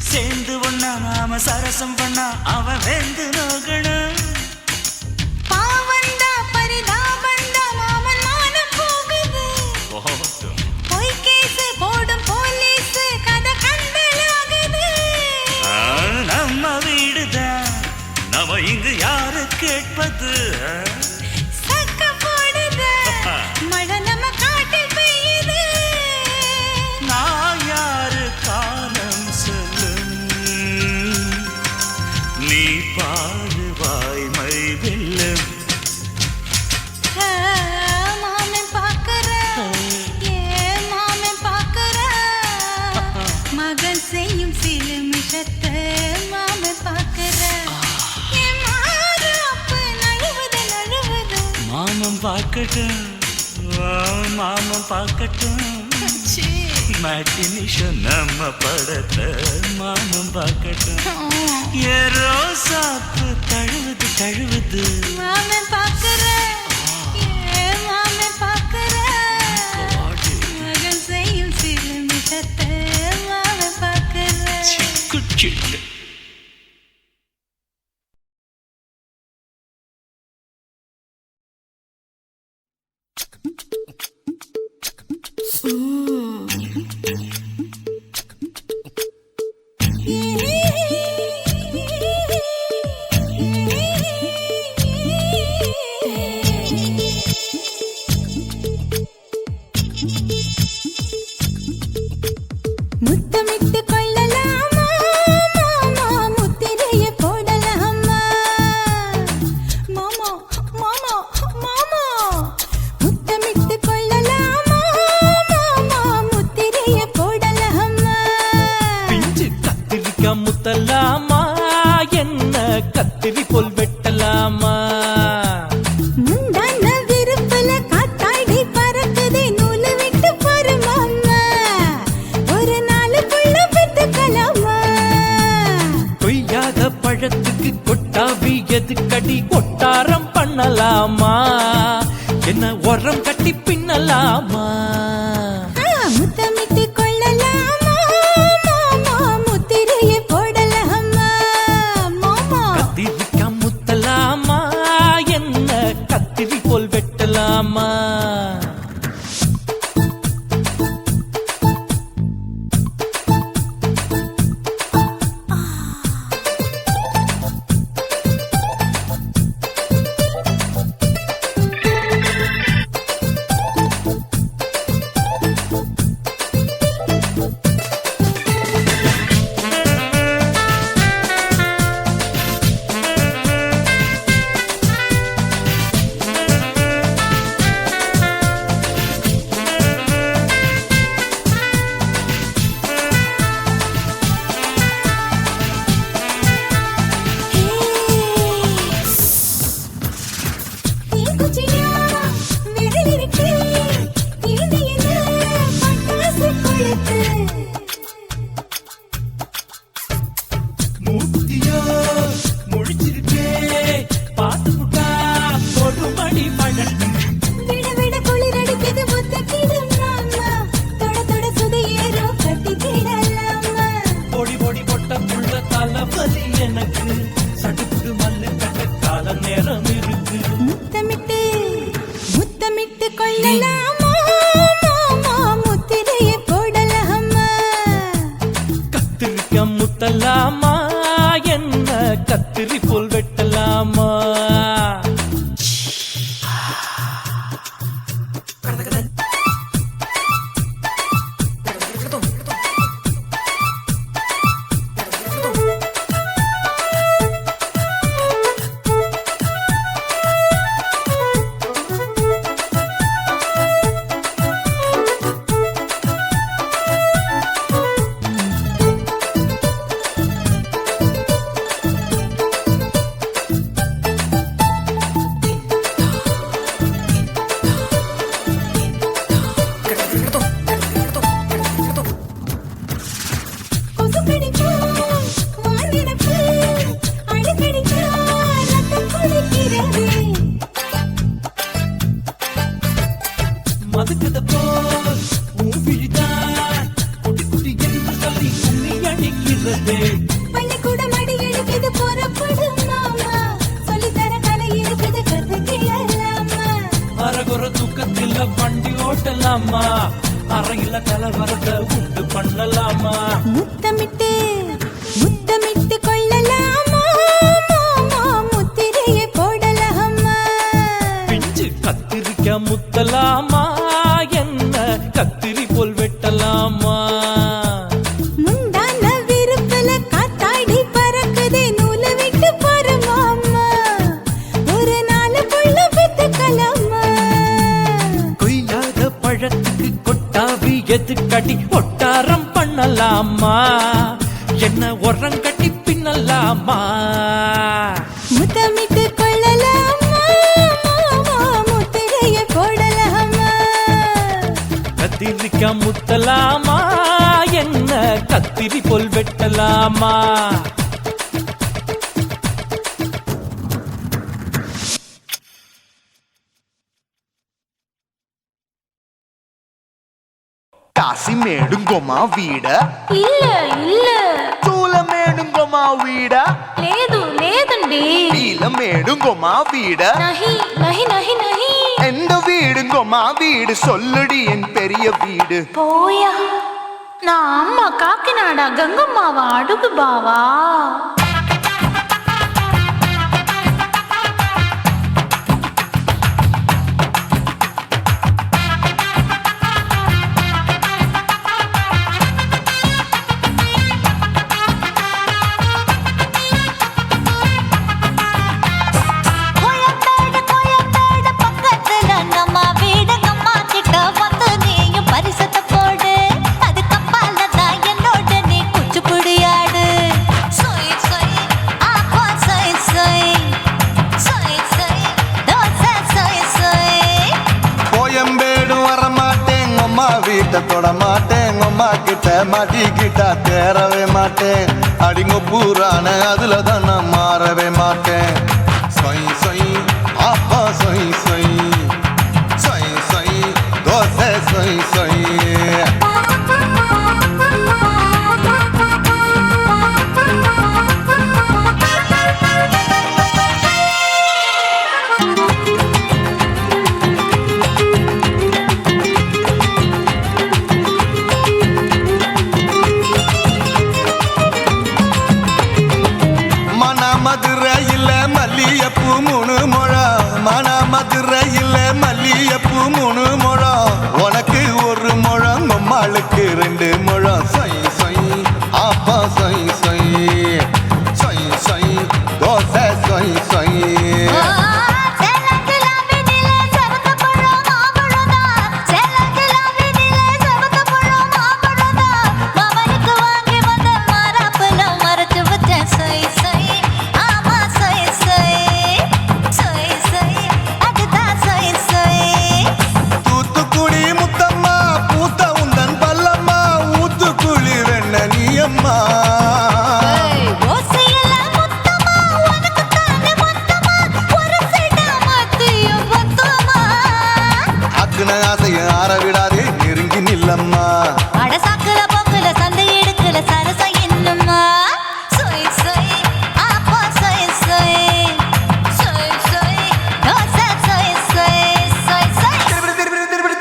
சேர்ந்து ஒண்ணா நாம சரசம் பண்ணா அவன் வெந்து நோகணும். பாவந்தா பரிதாபந்தா மாமன் மானம் போகுது. பொய் கேஸ் போடும் போலீஸ் கதை கண்டலாகுது. நம்ம வீடுதான் நம்ம இங்கு யாரு கேட்பது. சக்க போடுது மழை நம்ம காட்டில் பெய்யுது. நான் யாரு காலம் சொல்லும் நீ பாடு வாய்மை வெல்லும். மாமன் பாக்குற மாமன் பாக்குற மகன் செய்யும் சிலுமிஷத்தை மாமன் பாக்குற அப்ப நழுவுது நழுவுது. மாமன் பார்க்கட்டும் மாமன் பார்க்கட்டும். மேட்டினிஷன் நம்ம படத்தை மாமன் பார்க்கட்டும். ஏரோ சாப்பு தழுவுது தழுவுது. மாமன் பாக்குற மாமன் பாக்குற மகன் செய்யும் சிலுமிஷத்தை மாமன் பாக்குற. குச்சிட்டு முத்தமிட்டு கொள்ளலாமா மாமா முத்திரைய போடலாமா மாமா மாமா மாமா முத்தமிட்டு கொள்ளலாமா மாமா முத்திரைய போடலாமா. பிஞ்சு கத்திரிக்காய் முத்தலாமா என்ன கத்திரி போல் வெட்டலாமா. முந்தான விருப்பல காத்தாடி பறக்குதே நூலு விட்டு பாரு மாமா ஒரு நாளுக்குள்ள பெத்துக்கலாமா. கொய்யாத பழத்துக்கு கொட்டாவி எதுக்கடி கொட்டாரம் பண்ணலாமா. என்ன உரம் கட்டி பின்னலாமா. முத்தமிட்டு கொள்ளலாமா மாமா முத்திரைய போடலாமா மாமா. கத்திரிக்காய் முத்தலாமா என்ன கத்திரி போல் வெட்டலாமா. மூத்தியோ முடிச்சிருக்கே பாத்து புட்டா போடும்படி பழம். விட விட குளிரடிக்குது முத்தக்கிடும் மாமா தொட தொட சுதையேறோ கட்டிக்கிடலாமா. பொடி பொடி பொட்ட புள்ள தலைவலி எனக்கு சடுக்கு மல்லு கட்ட கால நேரம் இருக்கு. முத்தமிட்டு முத்தமிட்டு கொள்ளலாமா மாமா முத்திரைய போடலாமா. கத்திரிக்காய் முத்தலாமா என்ன கத்திரி போல் வெட்டலாமா. பதுக்குத போல் உன் விழிதான் குட்டி குட்டி என்று சொல்லி உம்மி அடிக்கிறதே. பள்ளிக்கூட மடி எடுக்குது புறப்படும் மாமா சொல்லித்தர கலை இருக்குது கத்துக்கலாமா. அரகுற தூக்கத்தில் வண்டி ஓட்டலாமா அறையில கலவரத்தை உண்டு பண்ணலாமா. முத்தமிட்டு முத்தமிட்டு கொள்ளலாமா மாமா முத்திரையை போடலாமா. பிஞ்சு கத்திரிக்க முத்தலாமா என்ன கத்திரி போல் வெட்டலாமா. முந்தான விருப்பல காத்தாடி பறக்குதே நூலை விட்டு போற மாமா ஒரு நாளுக்குள்ள வித்துக்கலாமா. கொய்யாத பழத்துக்கு கொட்டாவி எதுக்கடி ஒட்டாரம் பண்ணலாமா என்ன உரங்கட்டி பின்னலாமா. முத்தமிட்டு கொள்ளலாமா மாமா முத்திரையை போடலாமா. கத்திரிக்க முத்தலாமா என்ன கத்திரி போல் வெட்டலாமா. కాశీమేడుంగోమా వీడ இல்ல இல்ல చూలమేడుంగోమా వీడ లేదు లేదండి. నీలమేడుంగోమా వీడ நஹி நஹி நஹி நஹி. எந்த வீடுங்கோமா வீடு சொல்லுடி என் பெரிய வீடு. போயா நான் அம்மா காக்கிநாடா கங்கம்மாவா அடுகு பாவா. கோயம்பேடு பக்கத்துல நம்ம வீடு அம்மா கிட்ட வந்து நீயும் பரிசத்தை போடு அது கப்பால தான் என்னோட நீ குச்சிப்புடியாடு. சொய் சொய் ஆப்பா சொய் சொய் சொய் சொய் தோசை சொய் சொய். கோயம்பேடு வரமாட்டேன் அம்மா வீட்டை தொட மாட்டேன் அம்மா கிட்ட மாட்டிக்கிட்டா தேரவே மாட்டேன் அடிங்க பூரான அதுல தான் நான் மாறவே மாட்டேன். சொய் சொய் ஆப்பா சொய் சொய் சொய் சொய் தோசை சொய் சொய். மதுரையில் மல்லியப்பூ 3 முழம் மதுரையில் மல்லியப்பூ 3 முழம் உனக்கு 1 முழம் அம்மாளுக்கு 2 முழம். சொய் சொய் ஆப்பா சொய் சொய் சொய் சொய் தோசை சொய் சொய். தூத்துக்குடி முத்தம்மா பூத்த உந்தன் பல்லம்மா ஊத்துக்குழி வெண்ண நீயம்மா. அக்குன ஆசைய ஆற விடாதே நெருங்கி நில்லம்மா. அடசாக்குல பொக்குல சந்தை எடுக்கல சரசம் என்னம்மா. சொய் சொய் ஆப்பா சொய் சொய் சொய் சொய் தோசை சொய் சொய் சொய் சொய்.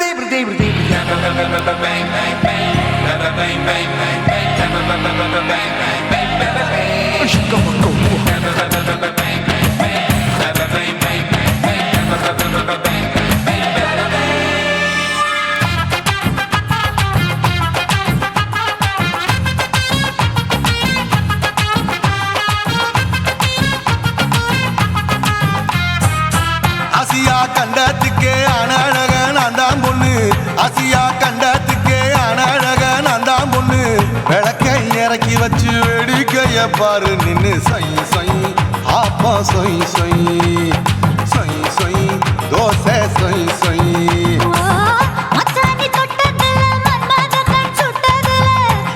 ஆசியா கண்டத்துக்கே அனழக நான் தான் பொண்ணு ஆசியா கண்டத்துக்கே அனழக நான் தான் பொண்ணு. விளக்கை இறக்கி வச்சு வேடிக்கைய பாரு நின்னு. சொய் சொய் ஆப்பா சொய் சொய் சொய் சொய் தோசை சொய் சொய். மச்சானி தொட்டதுல மன்மத கண் சுட்டதுல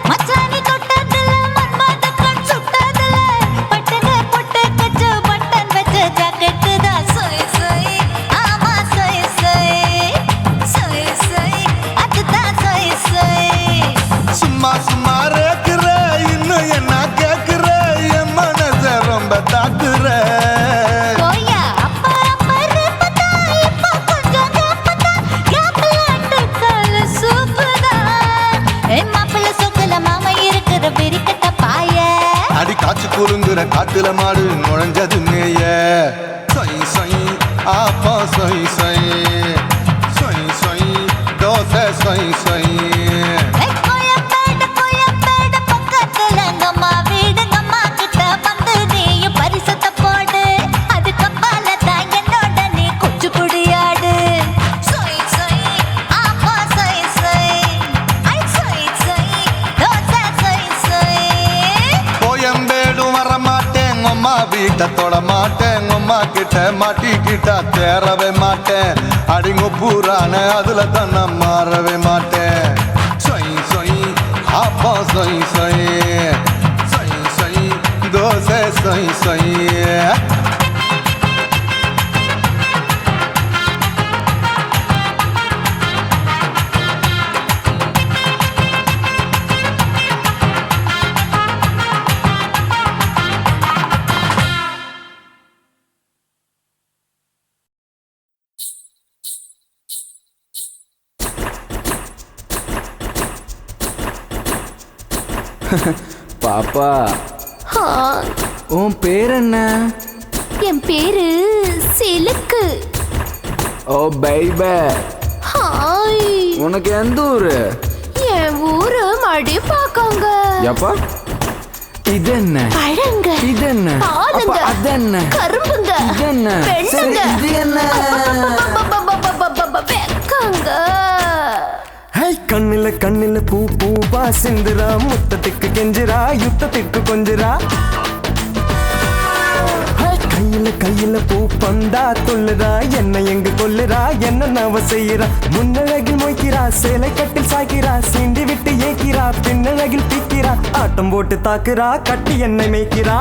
மச்சானி தொட்டதுல மன்மத கண் சுட்டதுல பட்டன பொட்டு கச்சு பட்டன் வச்ச ஜாக்கெட்டு தான் சொய் சொய் ஆமா சொய் சொய் சொய் சொய் விட காட்டுல மாடு நுழைஞ்சது மேய சொய் சொய் ஆப்பா சொய் சொய் சொய் சொய் தோசை சொய் சொய் கோயம்பேடு பக்கத்துல எங்கம்மா வீடு அம்மா கிட்ட வந்து நீயும் பரிசத்தை போடு அது கப்பால தான் என்னோட நீ குச்சி புடியாடு சொய் சொய் ஆப்பா சொய் சொய் ஐ சொய் சொய் தோசை சொய் சொய் கோயம்பேடு வரமாட்டேன் அம்மா வீட்டை தொட மாட்டேன் அம்மா கிட்ட மாட்டிக்கிட்டா தேரவே மாட்டேன் அடிங்க பூரான அதுல தான் நான் மாறவே மாட்டேன் சொய் சொய் ஆப்பா சொய் சொய் சொய் சொய் தோசை சொய் சொய் பாப்பா உன் பேர் என்ன? என் பேரு சிலுக்கு. ஓ பைபே, ஹாய். உனக்கு எந்த ஊரு? என் ஊரு மடிப்பாக்கங்க. எப்பா இது என்ன? பழங்க. இது என்ன? பாலுங்க. அது என்ன? கரும்புங்க. இது என்ன? பெண்ணுங்க. இது என்ன? வெக்கங்க. கண்ணில கண்ணில பூ பூவா சிந்துரா முத்தத்துக்கு கெஞ்சிரா யுத்தத்துக்கு கொஞ்சிரா கையில கையில பூ பந்தா கொள்ளுறா என்ன எங்க கொல்லுறா என்ன நவ செய்யறா முன்னழகில் மொய்க்கிறா சேலை கட்டில் சாய்க்கிறா சீண்டி விட்டு ஏக்கிறா பின்னழகில் தீக்கிறா ஆட்டம் போட்டு தாக்குறா கட்டி என்னை மேய்க்கிறா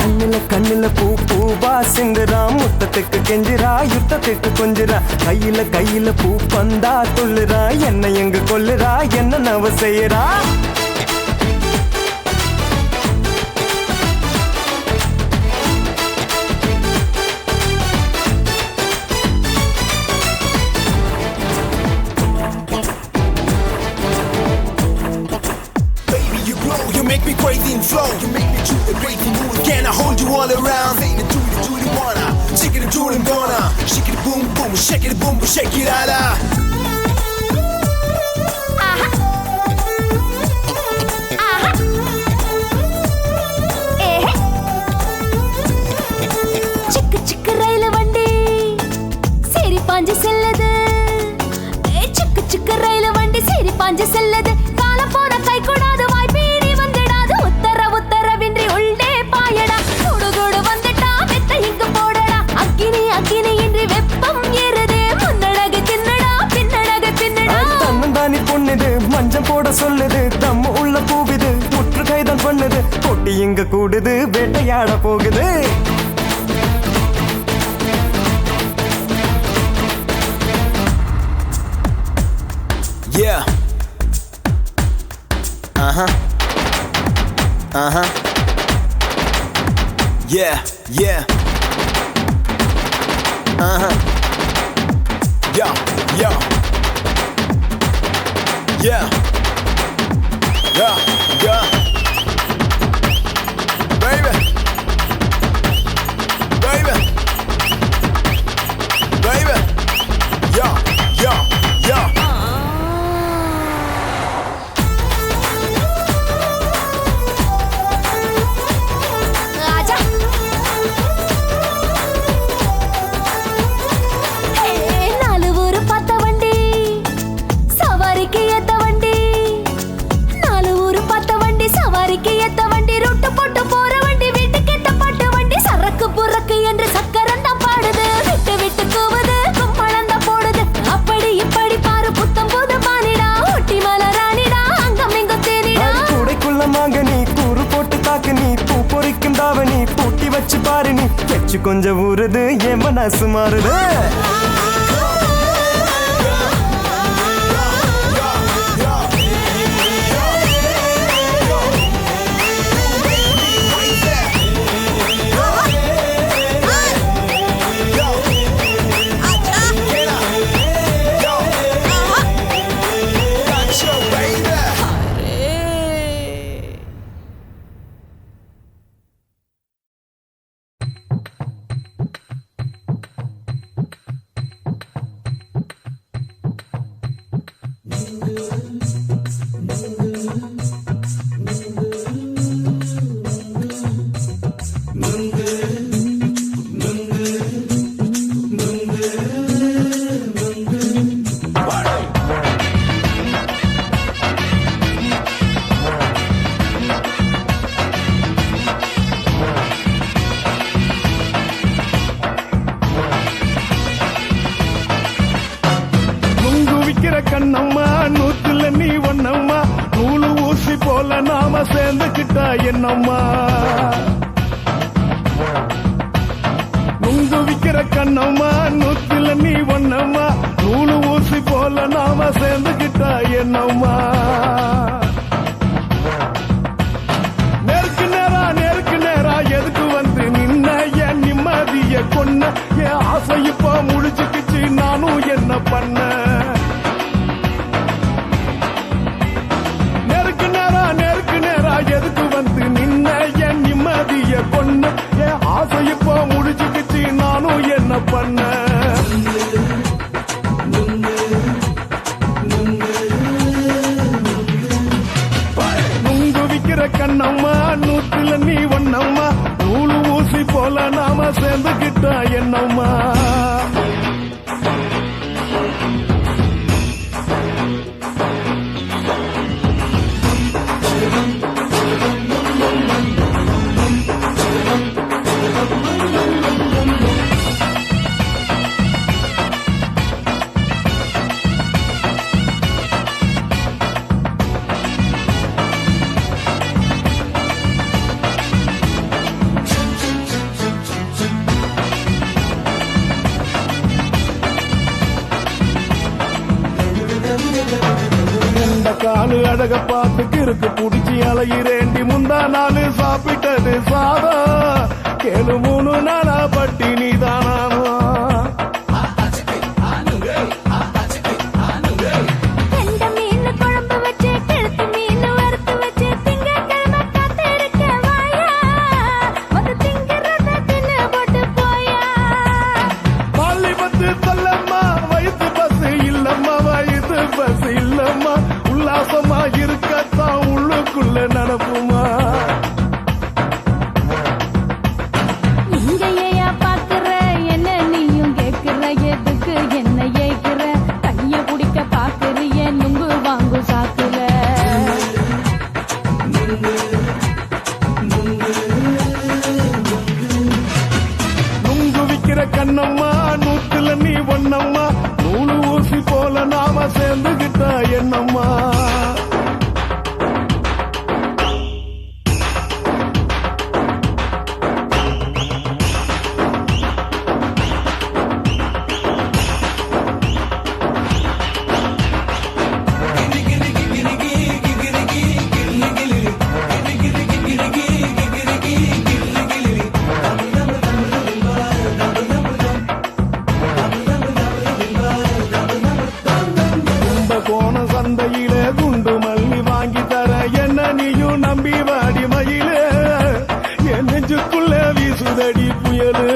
கண்ணில கண்ணில பூ பூவா சிந்துரா முத்தத்துக்கு கெஞ்சிரா யுத்தத்துக்கு கொஞ்சிரா கையில கையில பூ பந்தா கொள்ளுறா என்ன எங்க கொல்லுறா என்ன நவ செய்யறா Make me crazy and flow. You make me choose the crazy mood. Can I hold you all around? Say the Judy wanna. Shake it, Judy gonna. Shake it, boom boom. Shake it, boom boom. Shake it, ala. சிக்கு சிக்கு ரயில் வண்டி சரி பாஞ்சு செல்லது. சிக்கு சிக்கு ரயில் வண்டி சரி பாஞ்சு செல்லது. காலம் போன கை கூடாது வாய்ப்பீடி வந்துடாது. உத்தரவின்றி உள்ளே பாயடா. சுடுகுடு வந்துட்டா மெத்த இங்கு போடடா. அக்கினி அக்கினி இன்றி வெப்பம் ஏறுதே. முன்னழகு தின்னடா பின்னழகு தின்னடா. தன்னந்தானி பொண்ணுது மஞ்சம் போட சொல்லுது. தம்மு உள்ள பூவிது முற்று கைதான் பண்ணுது. பொட்டி இங்க கூடுது வேட்டையாட போகுது. Yeah. Yeah, yeah. Yo, yo. Yeah. Yeah, yeah. Baby. Baby. Baby. Yo, yo, yo. ராஜா. நாலு ஊரு பார்த்த வண்டி சவாரிக்கு ஏத்த வண்டி. நாலு ஊரு பார்த்த வண்டி சவாரிக்கு ஏத்த வண்டி. ரொட்டு போட்டு போற வண்டி வீட்டுக்கு ஏத்த பாட்டு வண்டி. சரக்கு புறக்கு என்று சக்கரம் தான் பாடுது. விட்டு விட்டு கூவுது கும்பளம் தான் போடுது. அப்படி இப்படி பாரு புத்தம் போது பானிடா. ஒட்டி மலராணிடா அங்கம் எங்கும் தேனிடா. கூடைக்குள்ள மாங்க நீ கூறு போட்டு தாக்கு நீ பூ பொறிக்கும் தாவணி பூட்டி வச்சு பாரு நீ வச்சு கொஞ்சம் ஊறுது என் மனசு மாறுது. கண்ணம்மா நூத்துல நீ ஒன்னம்மா நூலு ஊசி போல நாம சேர்ந்துக்கிட்டா என்னம்மா நுங்கு விக்கிற கண்ணம்மா நூத்துல நீ ஒன்னம்மா நூலு ஊசி போல நாம சேர்ந்துக்கிட்டா என்னம்மா நேருக்கு நேரா எதுக்கு வந்து நின்ன என் நிம்மதிய கொன்ன என் ஆசை இப்ப முடிச்சுக்கிச்சு நானும் என்ன பண்ண நேருக்கு நேரா எதுக்கு வந்து நின்ன என் நிம்மதிய கொன்ன என் ஆசை இப்ப முடிச்சுக்கிச்சு நானும் என்ன பண்ண நுங்கு விக்கிற கண்ணம்மா நூத்துல நீ ஒன்னம்மா நூலு ஊசி போல நாம சேர்ந்துக்கிட்டா என்னம்மா காலு அழக பார்த்து கிறுக்கு புடிச்சு அலையிறேண்டி முந்தா நாலு சாப்பிட்டது சாதம் கேளு 3 நாளா பட்டினி தானானோ இருக்கத்தான் உள்ளுக்குள்ள நடப்புமா இங்கேயா பாக்குற என்ன நீயும் கேக்குற எதுக்கு என்ன ஏக்குற கைய குடிக்க பாக்குறிய நுங்கு வாங்கு சாக்குற நுங்கு விக்கிற கண்ணம்மா நூத்துல நீ ஒன்னம்மா நூலு ஊசி போல நாம சேர்ந்துகிட்டா என்னம்மா சந்தையிலே குண்டு மல்லி வாங்கி தர என்ன நீயும் நம்பி வாடி மயிலே என் நெஞ்சுக்குள்ள வீசுதடி புயலு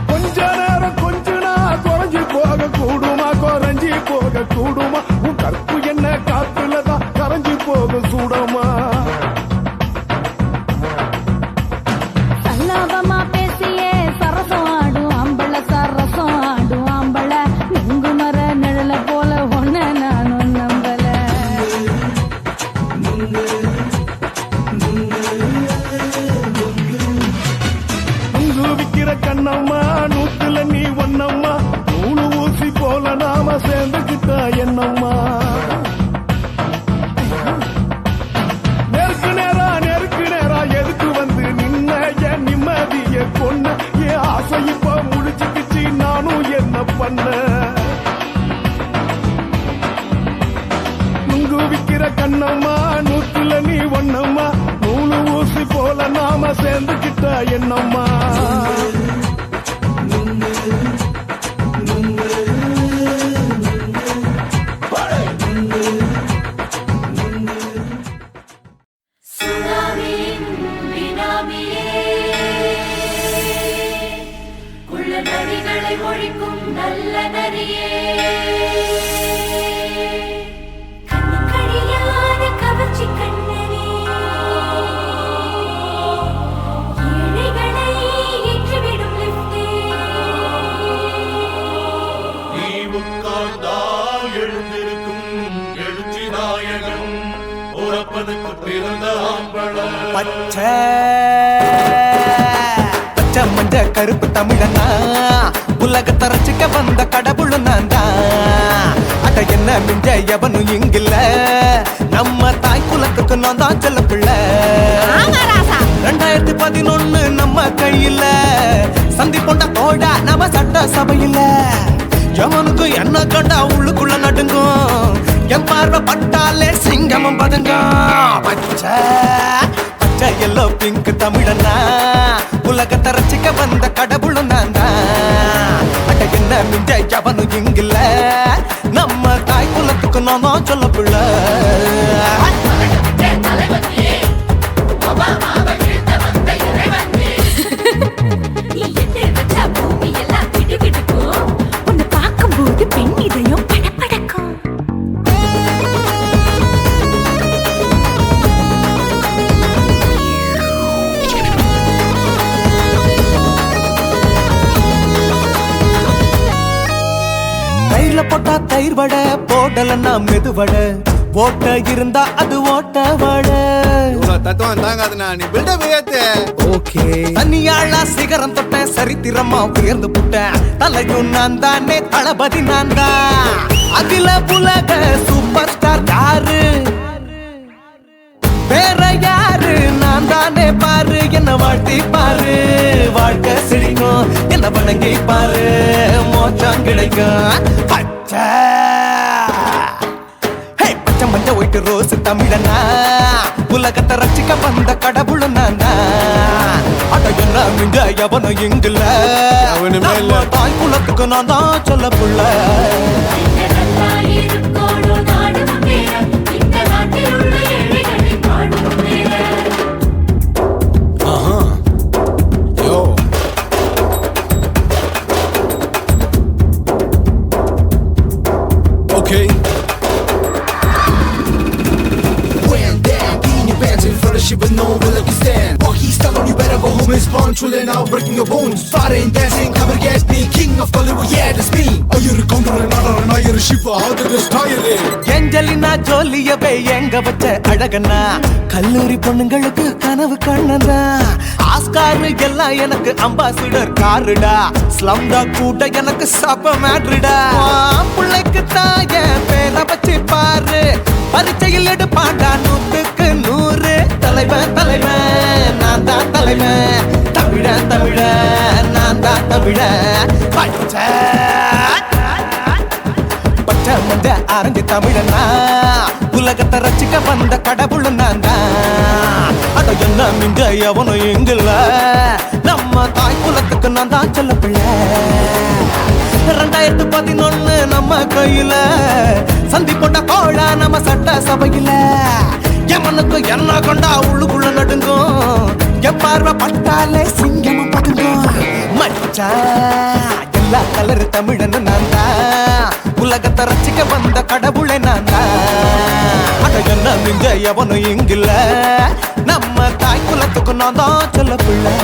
கொஞ்ச நேரம் கொஞ்சனா குறைஞ்சி போக கூடுமா குறைஞ்சி போக கூடுமா உன் கற்பு என்ன காத்துலதான் கரைஞ்சி போக சூடமா சல்லாபமா பேசியே சரசம் ஆடும் அம்பள சரசம் ஆடும் அம்பள நுங்கு மர நிழல போல ஒன்ன நானும் நம்பல நுங்கு விக்கிற கண்ணம்மா நூத்துல நீ ஒன்னம்மா நூலு ஊசி போல நாம சேர்ந்துக்கிட்டா என்னம்மா நேருக்கு நேரா எதுக்கு வந்து நின்ன என் நிம்மதிய கொன்ன என் ஆசை இப்ப முடிச்சுக்கிச்சு நானும் என்ன பண்ண நுங்கு விக்கிற கண்ணம்மா நூத்துல நீ ஒன்னம்மா நூலு ஊசி போல நாம சேர்ந்துக்கிட்டா என்னம்மா ஒழிக்கும் நல்ல நரியே கவர்ச்சி கண்ணனே ஏழைகளை ஏற்றிவிடும் லிப்டே நீ உட்கார்ந்தால் எழுந்திருக்கும் பச்சை பச்சை மஞ்ச கருப்பு தமிழனா உலகத்தை ரசிக்க வந்த கடவுள் நான் தான். அட என்ன மிஞ்ச எவனும் இங்கில்ல, நம்ம தாய் குலத்துக்கு நான் தான் செல்ல பிள்ளை. 2011 நம்ம கையில சந்தி பொண்ட தோட நம்ம சட்ட சபையில. எவனுக்கு என்ன கண்டா உள்ளுக்குள்ள நடுங்கும், என் பார்வை பட்டாலே சிங்கமும் பதுங்கும். பச்சை பச்சை எல்லோ பிங்க் தமிழனா உலகத்தை ரசிக்க வந்த கடவுளும் நான் தான். அட என்ன மிஞ்ச எவனும் இங்கில்ல, நம்ம தாய் குலத்துக்கு நான் தான் சொல்ல பிள்ளை. உன்னை பார்க்கும்போது பெண் இதயம் படபடக்கும். தயிர்ல போட்டா தயிர் வடை, போடலன்னா மெது வடை, ஓட்ட இருந்தா அது ஓட்ட வடை. தத்துவம் தாங்காதுண்ணா, நீ பில்டப் ஏத்து. ஓகே தனியாளா சிகரம் தொட்டேன், சரித்திரமா உயர்ந்து புட்டேன். தலையும் நான் தானே, தளபதி நான் தான். அகில உலக சூப்பர் ஸ்டார் யாரு, வேற யாரு, நான் தானே பாரு. என்ன வாழ்த்தி பாரு, வாழ்க்கை சிரிக்கும். என்ன வணங்கி பாரு, மோச்சம் கிடைக்கும். பச்சை பச்சை மஞ்ச ஒயிட்டு ரோஸ் தமிழனா உலகத்தை ரசிக்க வந்த கடவுள் நான் தான். அட என்ன மிஞ்ச எவனும் இங்கில்ல, நம்ம தாய் குலத்துக்கு நான் தான் சொல்ல புள்ள. Okay. When down, in your pants in front of shit, but no one will let you stand. Oh, he's telling you better go home and spawn, chilling out, breaking your bones. Fighting, dancing, cover gas, being king of Hollywood, yeah, that's me. Oh, you're a counter and not you're a shipper, how did this tie it in? Angelina ஜோலியவே எங்க வச்ச அழகனா, கல்லூரி பொண்ணுங்களுக்கு கனவு கண்ணனா. Oscar எல்லாம் எனக்கு ambassador காருடா, ஸ்லம்டா கூட எனக்கு சப்ப மேட்ருடா. பிள்ளைக்கு தாய பேரை வச்சு பாரு, பரீட்சையில் எடுப்பாண்டா 100க்கு 100. தலைவன் தலைவன் நான் தான் தலைவன், தமிழன் தமிழன் நான் தான் தமிழன். பச்சை பச்சை மஞ்ச ஆரஞ்சு தமிழனா உலகத்தை ரசிக்க வந்த கடவுள் நான் தான். அட என்ன மிஞ்ச எவனும் இங்கில்ல, நம்ம தாய் குலத்துக்கு நான் தான் சொல்ல பிள்ளை. 2011 நம்ம கையில சந்தி போட்ட கோழா நம்ம சட்ட சபையில. எவனுக்கு என்ன கொண்டா உள்ளுக்குள்ள நடுங்கும், என் பார்வை பட்டாலே சிங்கமும் பதுங்கும். மச்சா எல்லா கலர் தமிழன் நான் தான், உலகத்தை ரசிக்க வந்த கடவுளை நான் தான். அட என்ன மிஞ்ச எவனும் இங்கில்ல, நம்ம தாய் குலத்துக்கு நான் தான் சொல்ல பிள்ளை.